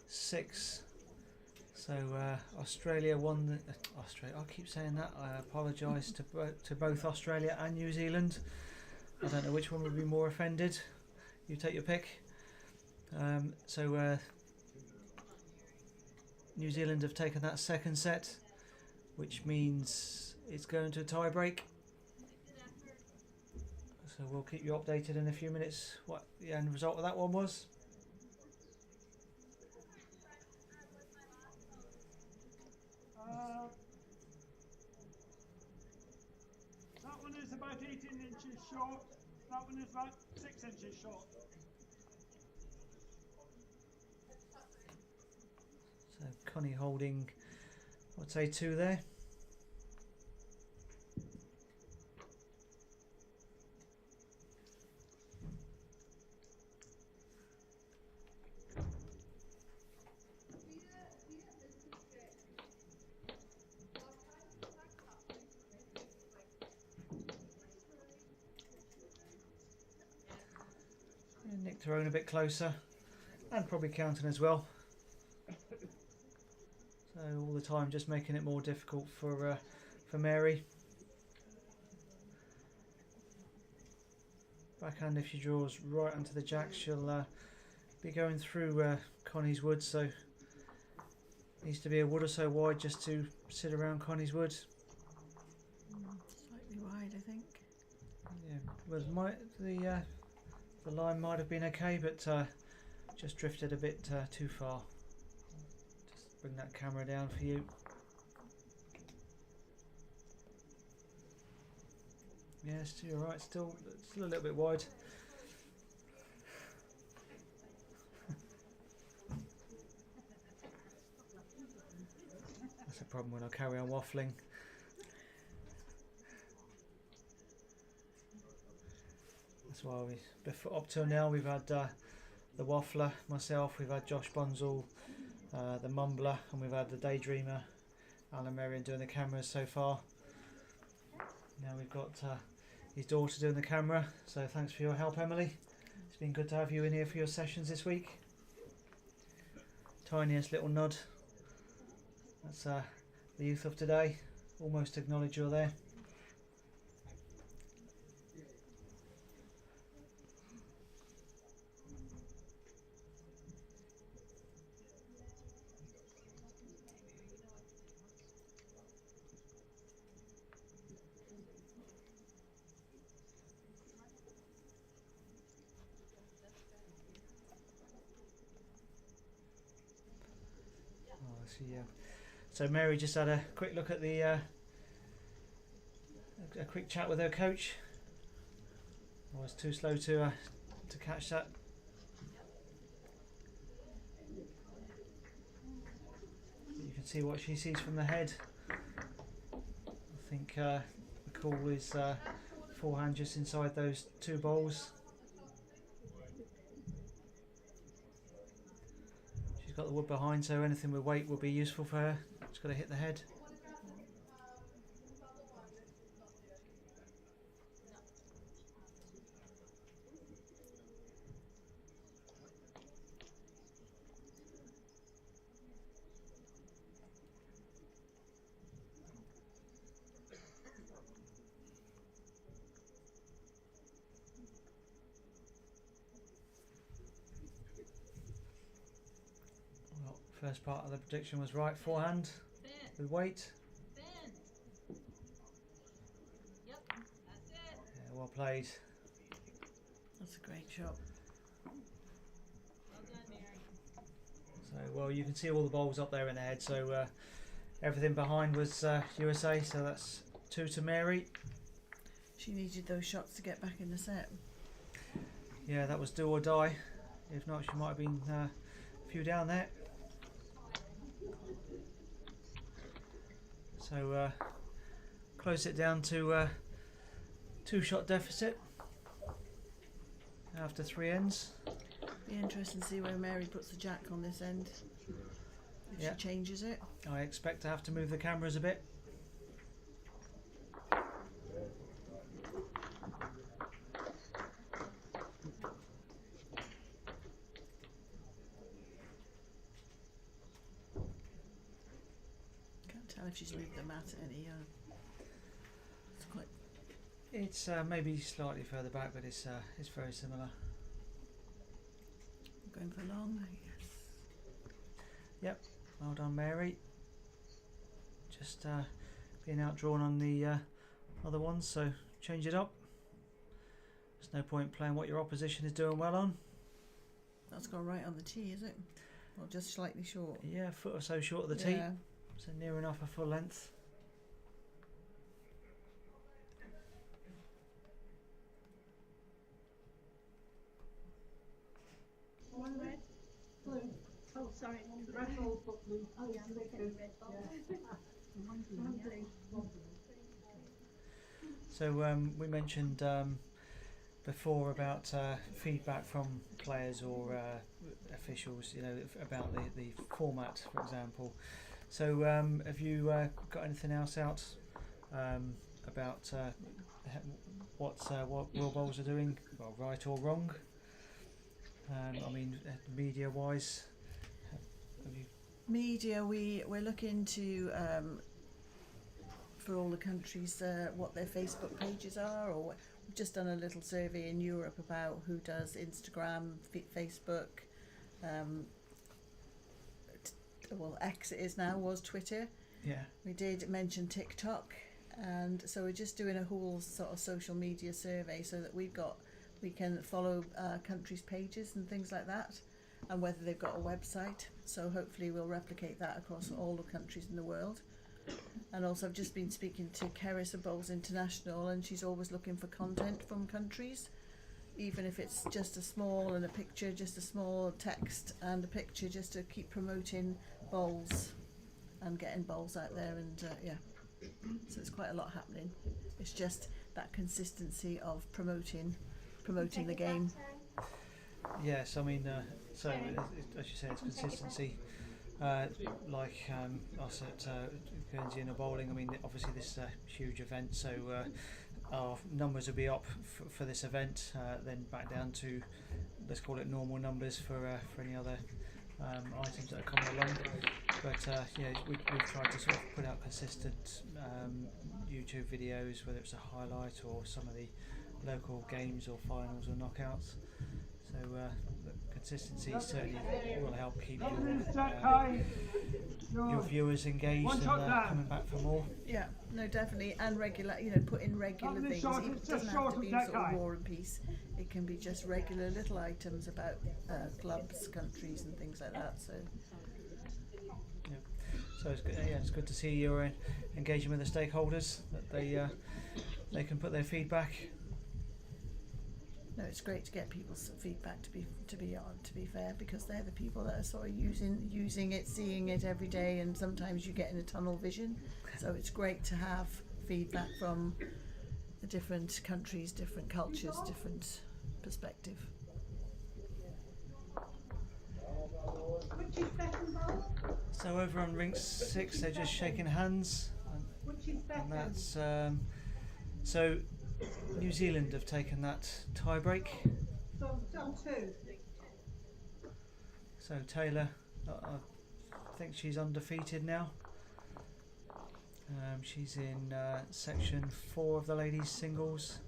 S1: 6. So Australia won. Australia. I keep saying that. I apologise to both Australia and New Zealand. I don't know which one would be more offended. You take your pick. So New Zealand have taken that second set, which means it's going to a tie break. So we'll keep you updated in a few minutes what the end result of that one was.
S2: That one is about 18 inches short. That one is about 6 inches short.
S1: So Connie holding, I'd say 2 there. kept her own a bit closer, and probably counting as well. So all the time just making it more difficult for Mary. Backhand, if she draws right onto the jack, she'll be going through Connie's wood, so needs to be a wood or so wide just to sit around Connie's wood.
S3: Slightly wide, I think.
S1: Yeah, well, the line might have been okay, but just drifted a bit too far. Just bring that camera down for you. Yes, you're right. Still a little bit wide. That's a problem when I carry on waffling. That's why up till now we've had the waffler, myself, we've had Josh Bunzel, the mumbler, and we've had the daydreamer, Alan Merrion, doing the cameras so far. Now we've got his daughter doing the camera, so thanks for your help, Emily. It's been good to have you in here for your sessions this week. Tiniest little nod. That's the youth of today. Almost acknowledge you're there. So Mary just had a quick look at the a quick chat with her coach. I was too slow to catch that. You can see what she sees from the head. I think the call is forehand just inside those two bowls. She's got the wood behind, so anything with weight will be useful for her. Just got to hit the head. Well, first part of the prediction was right. Forehand with weight.
S4: Yep, that's it.
S1: Yeah, well played.
S3: That's a great shot.
S4: Well done, Mary.
S1: So, well, you can see all the bowls up there in the head. So everything behind was USA. So that's 2 to Mary.
S3: She needed those shots to get back in the set.
S1: Yeah, that was do or die. If not, she might have been a few down there. So close it down to 2-shot deficit after 3 ends.
S3: Be interesting to see where Mary puts the jack on this end. If
S1: Yeah.
S3: she changes it.
S1: I expect to have to move the cameras a bit.
S3: Can't tell if she's moved the mat any. It's quite.
S1: It's maybe slightly further back, but it's very similar.
S3: Going for long, yes.
S1: Well done, Mary. Just being outdrawn on the other ones, so change it up. There's no point playing what your opposition is doing well on.
S3: That's gone right on the tee, is it? Or just slightly short?
S1: Yeah, a foot or so short of the tee,
S3: Yeah.
S1: so near enough a full length.
S4: One red, blue. Oh, sorry, red ball, but blue. Oh, yeah, I'm looking at red ball. One blue.
S1: So we mentioned before about feedback from players or officials, about the format, for example. So have you got anything else out about what Will Bowls are doing, well, right or wrong? I mean, media-wise, have you?
S3: Media, we're looking to for all the countries what their Facebook pages are, or we've just done a little survey in Europe about who does Instagram, Facebook, well, X it is now, was Twitter.
S1: Yeah.
S3: We did mention TikTok, and so we're just doing a whole sort of social media survey so that we can follow countries' pages and things like that, and whether they've got a website. So hopefully we'll replicate that across all the countries in the world. And also I've just been speaking to Keris of Bowls International, and she's always looking for content from countries, even if it's just a small and a picture, just a small text and a picture, just to keep promoting bowls and getting bowls out there. And yeah, so it's quite a lot happening. It's just that consistency of promoting the game.
S1: Yes, I mean, so as you say, it's consistency. Like us at Guernsey and Bowling, I mean, obviously this is a huge event, so our numbers will be up for this event, then back down to, let's call it normal numbers for any other items that are coming along. But yeah, we've tried to sort of put out consistent YouTube videos, whether it's a highlight or some of the local games or finals or knockouts. So the consistency certainly will help keep your viewers engaged and coming back for more.
S3: Yeah, no, definitely, and regular. Put in regular things. It doesn't have to be sort of War and Peace. It can be just regular little items about clubs, countries, and things like that. So.
S1: Yeah. So it's good. Yeah, it's good to see you're engaging with the stakeholders, that they can put their feedback.
S3: No, it's great to get people's feedback. To be fair, because they're the people that are sort of using it, seeing it every day, and sometimes you get in a tunnel vision. So it's great to have feedback from the different countries, different cultures, different perspective.
S4: Which is second bowl?
S1: So over on ring 6, they're just shaking hands,
S4: Which is second?
S1: and that's so. New Zealand have taken that tie break.
S4: So done two.
S1: So Taylor, I think she's undefeated now. She's in section 4 of the ladies' singles.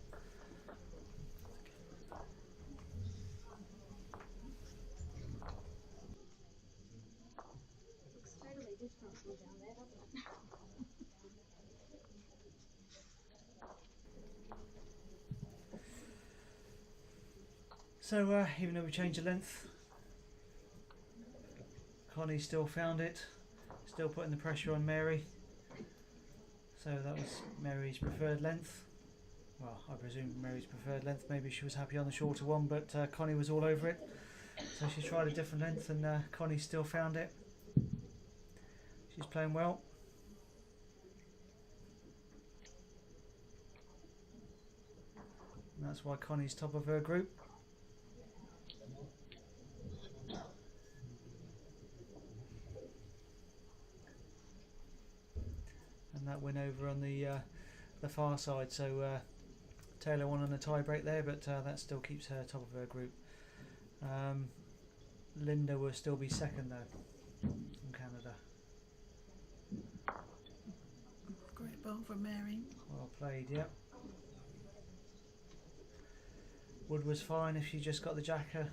S4: Looks totally different from down there, doesn't it?
S1: So even though we changed the length, Connie still found it, still putting the pressure on Mary. So that was Mary's preferred length. Well, I presume Mary's preferred length. Maybe she was happy on the shorter one, but Connie was all over it. So she tried a different length, and Connie still found it. She's playing well. And that's why Connie's top of her group. And that went over on the far side, so Taylor won on a tie break there, but that still keeps her top of her group. Linda will still be second though, from Canada.
S3: Great bowl from Mary.
S1: Well played, yeah. Wood was fine if she just got the jacker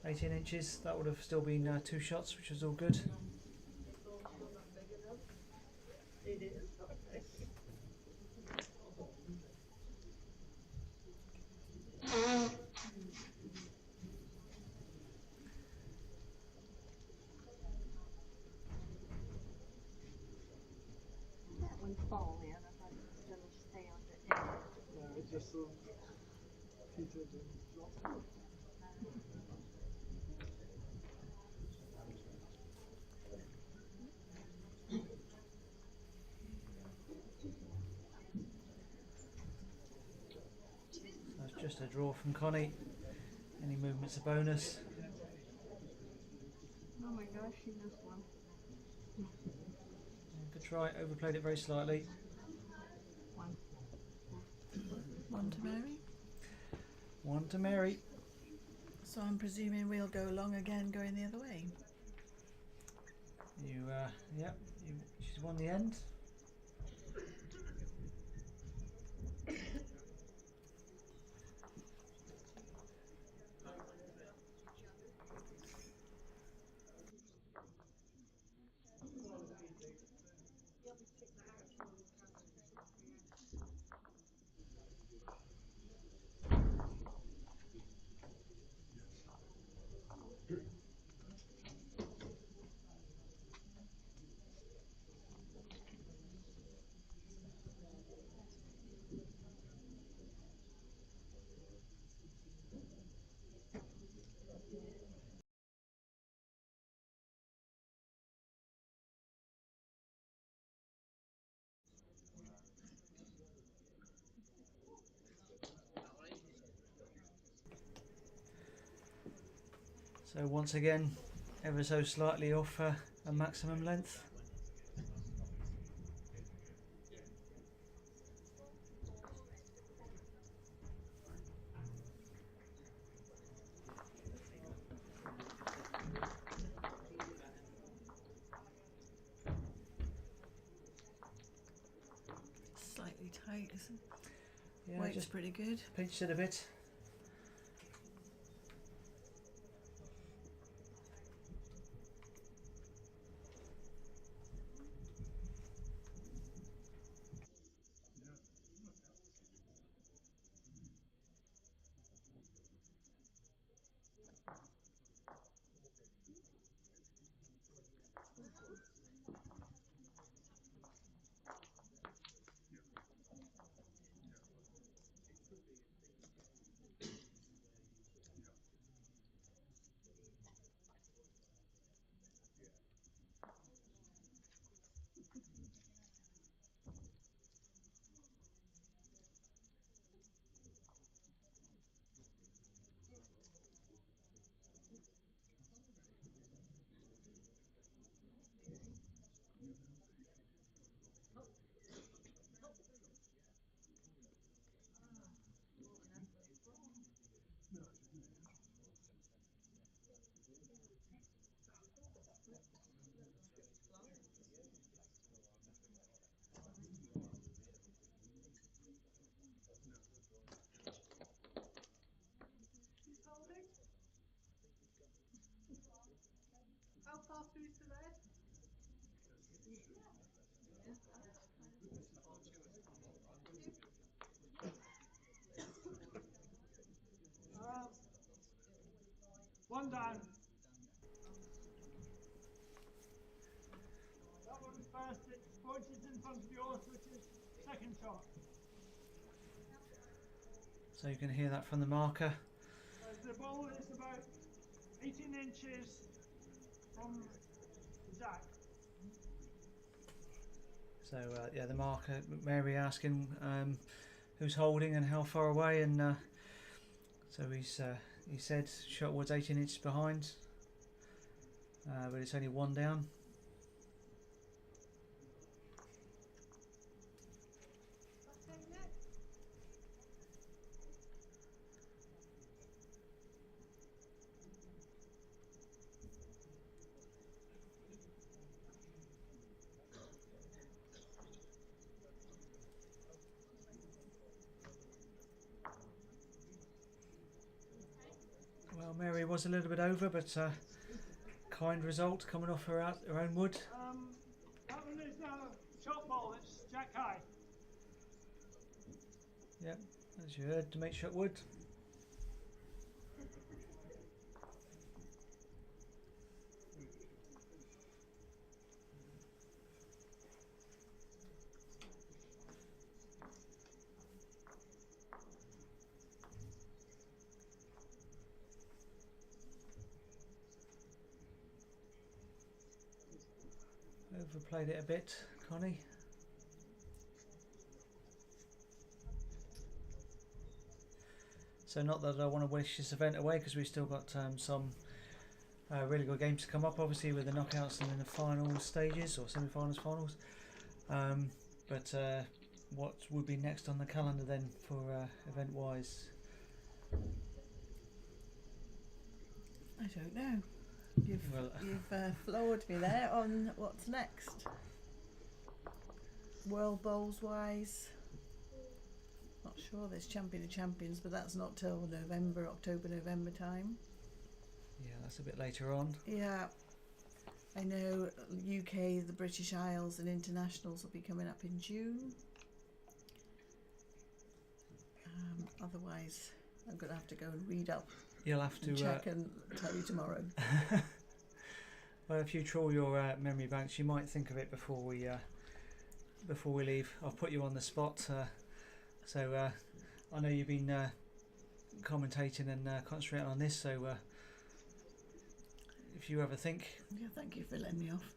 S1: 18 inches. That would have still been 2 shots, which was all good.
S4: That one's falling in. I thought it was going to stay on the end.
S2: Yeah, it just petered and dropped.
S1: That's just a draw from Connie. Any movement's a bonus.
S4: Oh my gosh, she missed one.
S1: Good try, overplayed it very slightly.
S4: One.
S3: One to Mary.
S1: One to Mary.
S3: So So I'm presuming we'll go along again, going the other way.
S1: Yep, she's won the end. So once again, ever so slightly off a maximum length.
S3: Slightly tight, isn't it?
S1: Yeah,
S3: Weight's
S1: just
S3: pretty good.
S1: pinched it a bit.
S2: How far through is the red? One down. That one's first, it pointed in front of yours, which is second shot.
S1: So you can hear that from the marker.
S2: The ball is about 18 inches from the jack.
S1: So yeah, the marker, Mary asking who's holding and how far away, and so he said shot was 18 inches behind, but it's only one down. Well, Mary was a little bit over, but kind result coming off her own wood.
S2: That one is now shot ball, it's jack high.
S1: Yep, as you heard, to make shot wood. Overplayed it a bit, Connie. So not that I want to wish this event away, because we've still got some really good games to come up, obviously with the knockouts and then the final stages or semi-finals, finals. But what would be next on the calendar then for event-wise?
S3: I don't know.
S1: Well,
S3: You've floored me there on what's next. World Bowls wise, not sure. There's Champion of Champions, but that's not till October, November time.
S1: yeah, that's a bit later on.
S3: Yeah, I know UK, the British Isles, and internationals will be coming up in June. Otherwise, I'm going to have to go and read up,
S1: You'll have to
S3: and check, and tell you tomorrow.
S1: Well, if you trawl your memory banks, you might think of it before we leave. I'll put you on the spot. So I know you've been commentating and concentrating on this. So if you ever think,
S3: Yeah, thank you for letting me off.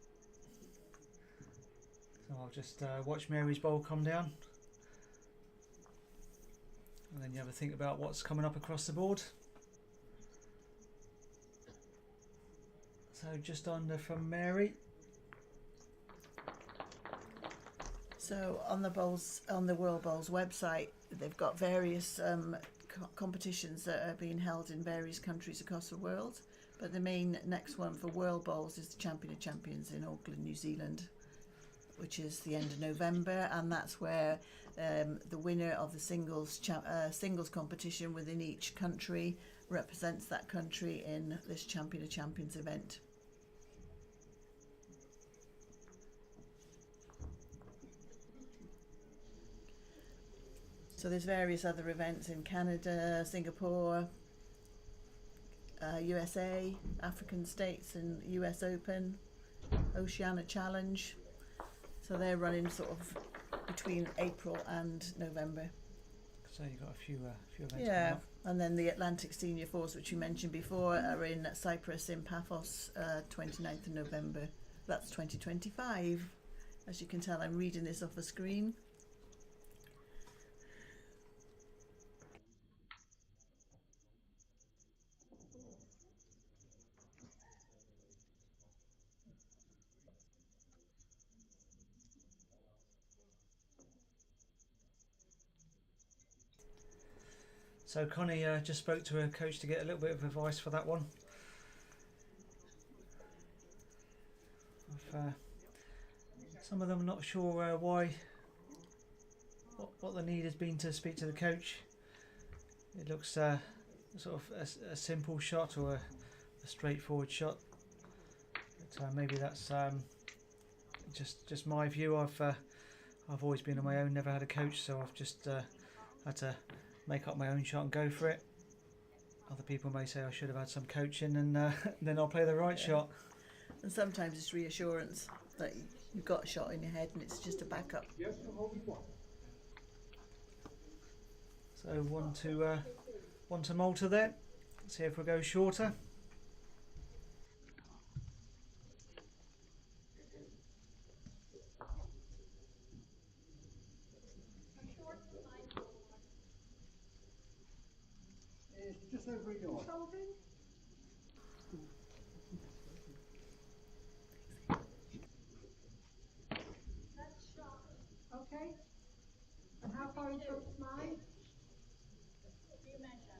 S1: so I'll just watch Mary's bowl come down, and then you have a think about what's coming up across the board. So just under from Mary.
S3: So on the World Bowls website, they've got various competitions that are being held in various countries across the world. But the main next one for World Bowls is the Champion of Champions in Auckland, New Zealand, which is the end of November, and that's where the winner of the singles competition within each country represents that country in this Champion of Champions event. So there's various other events in Canada, Singapore, USA, African states, and US Open, Oceania Challenge. So they're running sort of between April and November.
S1: So you've got a few events coming
S3: Yeah,
S1: up.
S3: and then the Atlantic Senior Fours, which you mentioned before, are in Cyprus in Paphos, 29th of November. That's 2025. As you can tell, I'm reading this off the screen.
S1: So Connie just spoke to her coach to get a little bit of advice for that one. Some of them are not sure why, what the need has been to speak to the coach. It looks sort of a simple shot or a straightforward shot. But maybe that's just my view. I've always been on my own, never had a coach, so I've just had to make up my own shot and go for it. Other people may say I should have had some coaching, and then I'll play the right shot.
S3: And sometimes it's reassurance that you've got a shot in your head and it's just a backup.
S1: So one to Malta there. See if we go shorter.
S2: It's just over a yard.
S4: Okay. And how far in front's mine? You measure.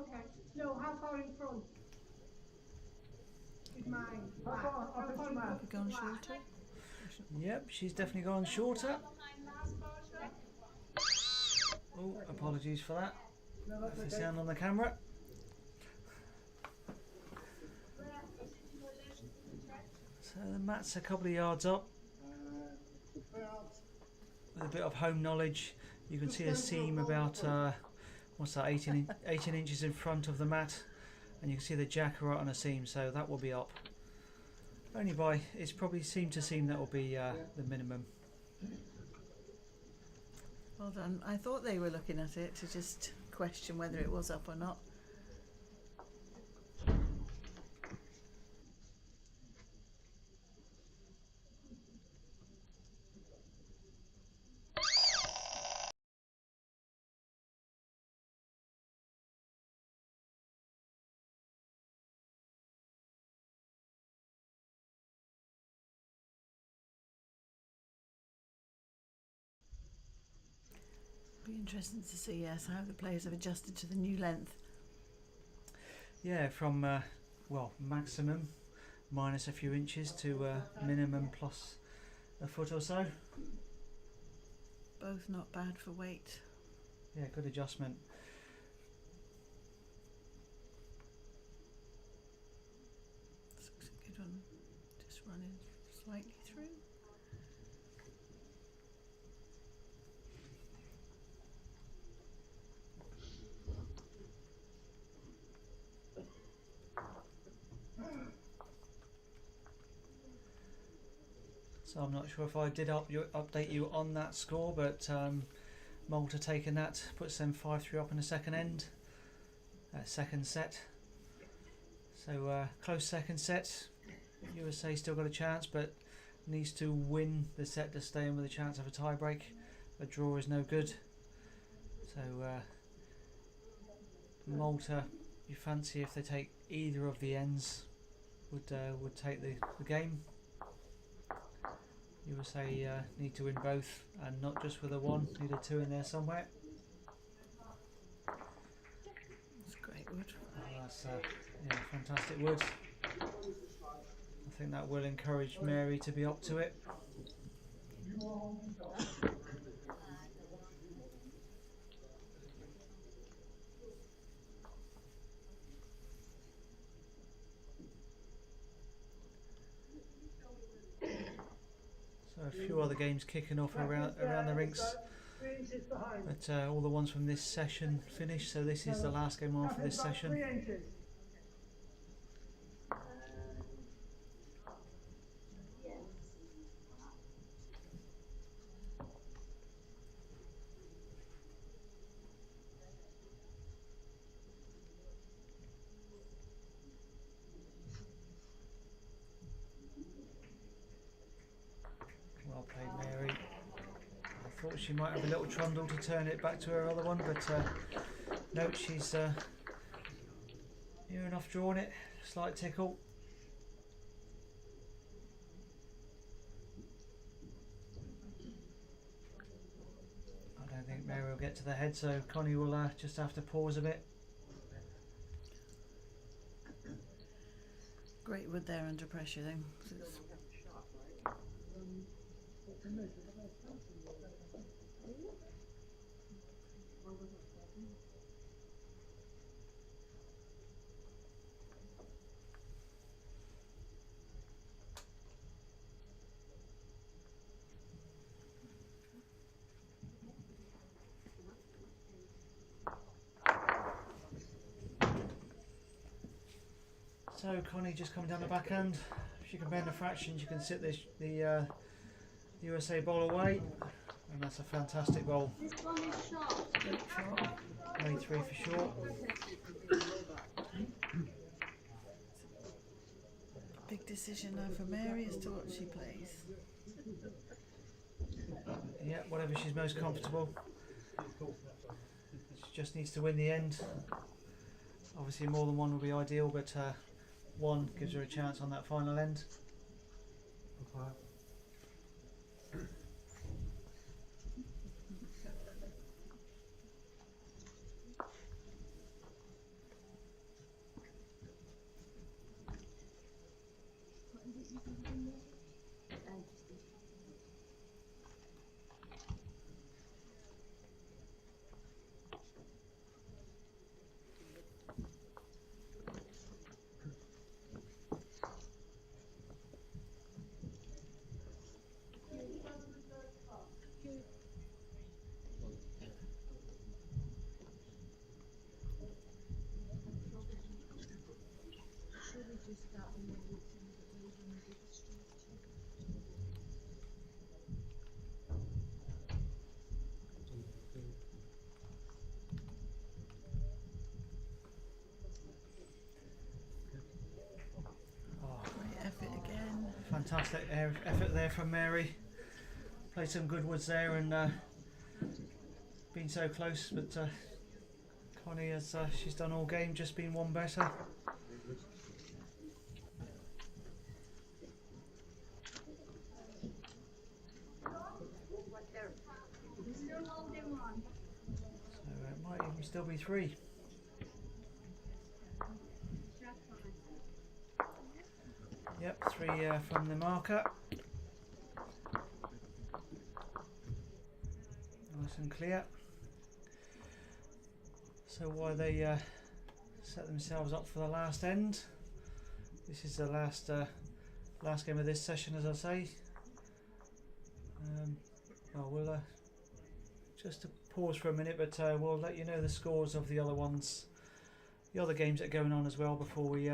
S4: Okay. No, how far in front is mine?
S2: How far up is mine?
S3: Have we gone shorter?
S1: Yep, she's definitely gone shorter. Oh, apologies for that.
S2: No,
S1: That's
S2: that's
S1: the
S2: okay.
S1: sound on the camera. So the mat's a couple of yards up.
S2: About
S1: With a bit of home knowledge, you can see a seam about what's that, 18 inches in front of the mat, and you can see the jack right on a seam, so that will be up. Only by, it's probably seam to seam that will be the minimum.
S3: Well done. I thought they were looking at it to just question whether it was up or not. Be interesting to see, yes, how the players have adjusted to the new length.
S1: Yeah, from well, maximum minus a few inches to minimum plus a foot or so.
S3: Both not bad for weight.
S1: Yeah, good adjustment.
S3: Looks a good one. Just running slightly through.
S1: So I'm not sure if I did update you on that score, but Malta taking that puts them 5-3 up in the second end, second set. So close second set. USA still got a chance, but needs to win the set to stay in with a chance of a tie break. A draw is no good. So Malta, you fancy if they take either of the ends, would take the game. USA need to win both, and not just with a one, need a two in there somewhere.
S3: That's great wood.
S1: Oh, that's yeah, fantastic wood. I think that will encourage Mary to be up to it. So a few other games kicking off around the rinks, but all the ones from this session finished, so this is the last game on for this session. Well played, Mary. I thought she might have a little trundle to turn it back to her other one, but no, she's near enough drawn it. Slight tickle. I don't think Mary will get to the head, so Connie will just have to pause a bit.
S3: Great wood there under pressure then.
S1: So Connie just coming down the backhand. If she can bend the fractions, you can sit the USA ball away, and that's a fantastic ball.
S4: This one is short.
S3: Great shot.
S1: Only 3 for short.
S3: Big decision now for Mary as to what she plays.
S1: Yeah, whatever she's most comfortable. She just needs to win the end. Obviously more than one would be ideal, but one gives her a chance on that final end.
S3: Great effort again.
S1: Fantastic effort there from Mary. Played some good woods there and been so close, but Connie has she's done all game, just been one better.
S4: Still holding one.
S1: So it might even still be 3. Yep, 3 from the marker. Nice and clear. So while they set themselves up for the last end, this is the last game of this session, as I say. We'll just pause for a minute, but we'll let you know the scores of the other ones, the other games that are going on as well before we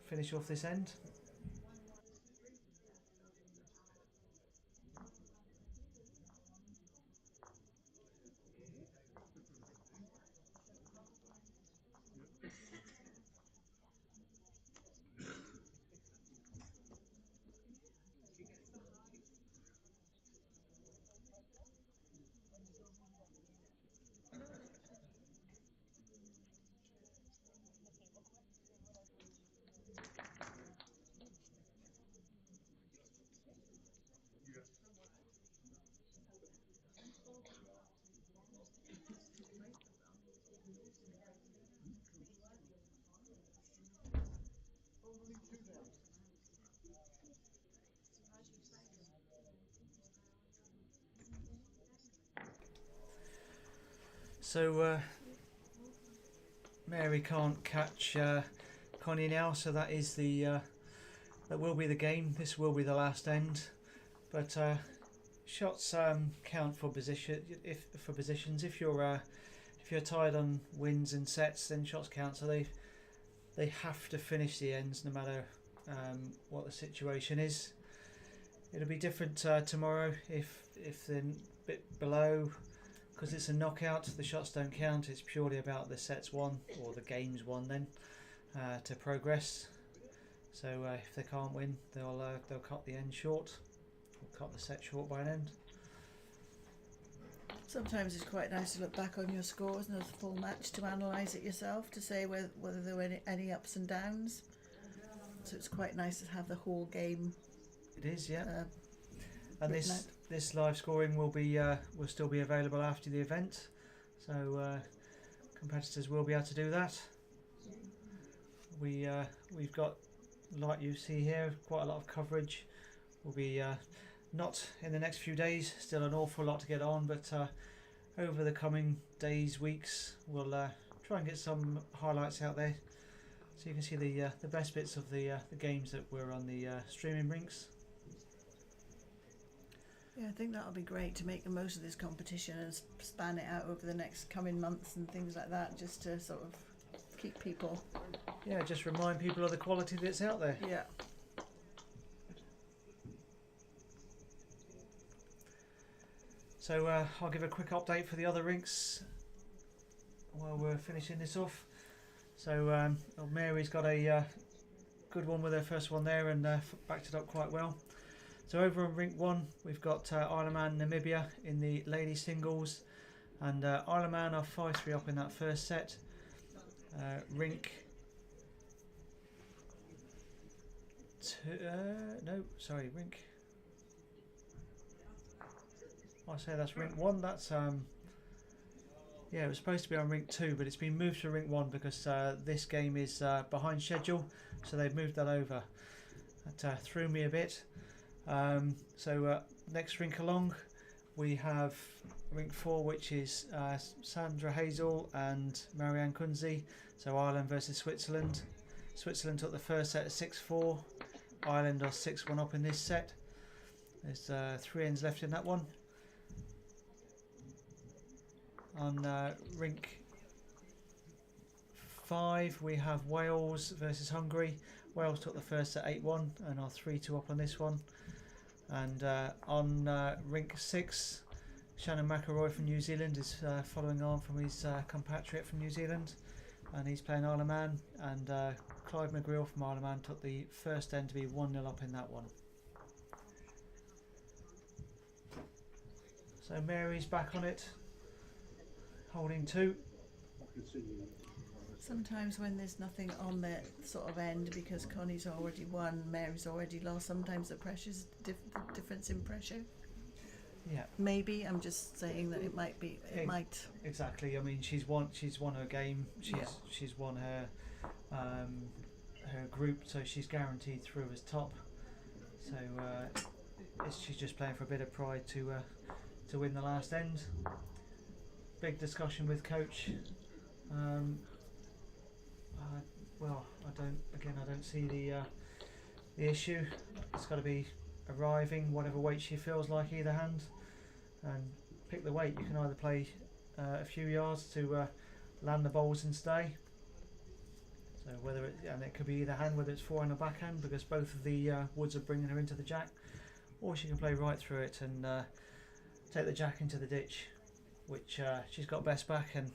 S1: finish off this end. So Mary can't catch Connie now, so that is that will be the game. This will be the last end, but shots count for positions. If you're tied on wins and sets, then shots count. So they have to finish the ends no matter what the situation is. It'll be different tomorrow if they're a bit below. Because it's a knockout, the shots don't count. It's purely about the sets won or the games won then to progress. So if they can't win, they'll cut the end short, or cut the set short by an end.
S3: Sometimes it's quite nice to look back on your scores and the full match to analyse it yourself to say whether there were any ups and downs. So it's quite nice to have the whole game.
S1: It is, yeah. And this live scoring will still be available after the event, so competitors will be able to do that. We've got, like you see here, quite a lot of coverage. We'll be not in the next few days, still an awful lot to get on, but over the coming days, weeks, we'll try and get some highlights out there, so you can see the best bits of the games that were on the streaming rinks.
S3: Yeah, I think that'll be great to make the most of this competition and span it out over the next coming months and things like that, just to sort of keep people.
S1: Yeah, just remind people of the quality that's out there.
S3: Yeah.
S1: So I'll give a quick update for the other rinks while we're finishing this off. So Mary's got a good one with her first one there and backed it up quite well. So over on rink 1, we've got Isle of Man, Namibia in the ladies singles, and Isle of Man are 5-3 up in that first set. Rink 2, rink. I say that's rink 1. That's yeah, it was supposed to be on rink 2, but it's been moved to rink 1 because this game is behind schedule, so they've moved that over. That threw me a bit. So next rink along we have rink 4, which is Sandra Hazel and Marianne Kunze. So Ireland versus Switzerland. Switzerland took the first set at 6-4. Ireland are 6-1 up in this set. There's 3 ends left in that one. On rink 5 we have Wales versus Hungary. Wales took the first set 8-1 and are 3-2 up on this one. And on rink 6, Shannon McElroy from New Zealand is following on from his compatriot from New Zealand, and he's playing Isle of Man, and Clive McGreal from Isle of Man took the first end to be 1-0 up in that one. So Mary's back on it, holding 2.
S3: Sometimes when there's nothing on the sort of end, because Connie's already won, Mary's already lost, sometimes the pressure's the difference in pressure.
S1: Yeah.
S3: Maybe, I'm just saying that it might be, might.
S1: Exactly. I mean, she's won her game. She's won her her group, so she's guaranteed through as top. So she's just playing for a bit of pride to win the last end. Big discussion with coach. Well, I don't see the issue. It's got to be arriving whatever weight she feels like either hand, and pick the weight. You can either play a few yards to land the bowls and stay. So it could be either hand, whether it's forehand or backhand, because both of the woods are bringing her into the jack, or she can play right through it and take the jack into the ditch, which she's got best back, and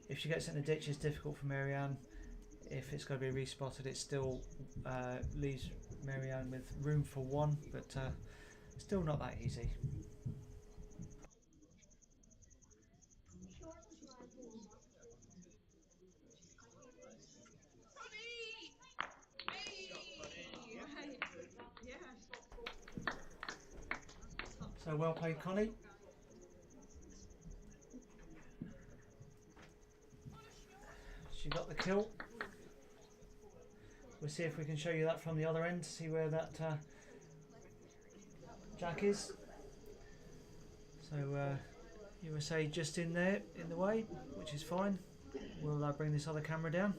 S1: if she gets in the ditch, it's difficult for Marianne. If it's got to be respotted, it still leaves Marianne with room for one, but still not that easy. So well played, Connie. She got the kill. We'll see if we can show you that from the other end, see where that jack is. So USA just in there, in the way, which is fine. We'll bring this other camera down.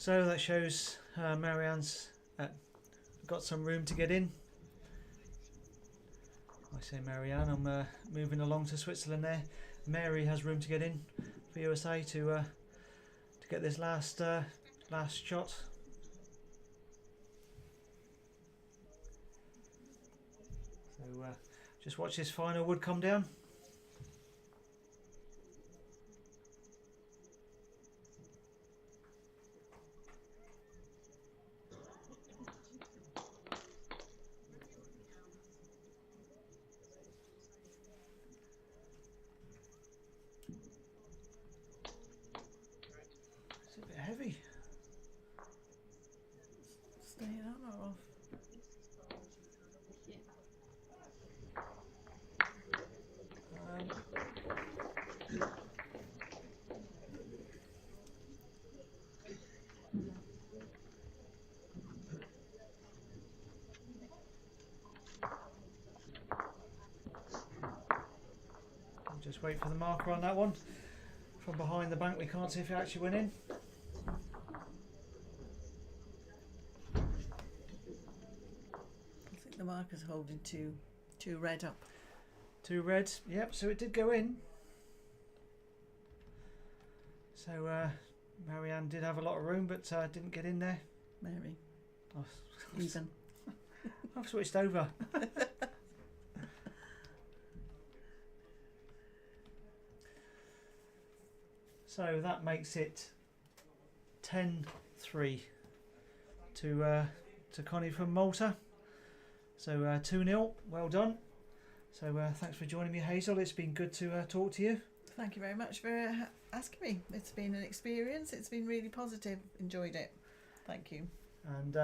S1: So that shows Marianne's got some room to get in. I say Marianne, I'm moving along to Switzerland there. Mary has room to get in for USA to get this last shot. So just watch this final wood come down. It's a bit heavy.
S3: Staying on or off? Just wait for the marker on that one. From behind the bank we can't see if it actually went in. I think the marker's holding two red up.
S1: Two red, yep, so it did go in. So Marianne did have a lot of room, but didn't get in there.
S3: Mary.
S1: Oh,
S3: Even.
S1: I've switched over. So that makes it 10-3 to Connie from Malta. So 2-0, well done. So thanks for joining me, Hazel. It's been good to talk to you.
S3: Thank you very much for asking me. It's been an experience. It's been really positive. Enjoyed it. Thank you.
S1: And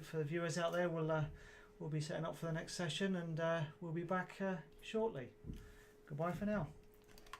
S1: for the viewers out there, we'll be setting up for the next session, and we'll be back shortly. Goodbye for now.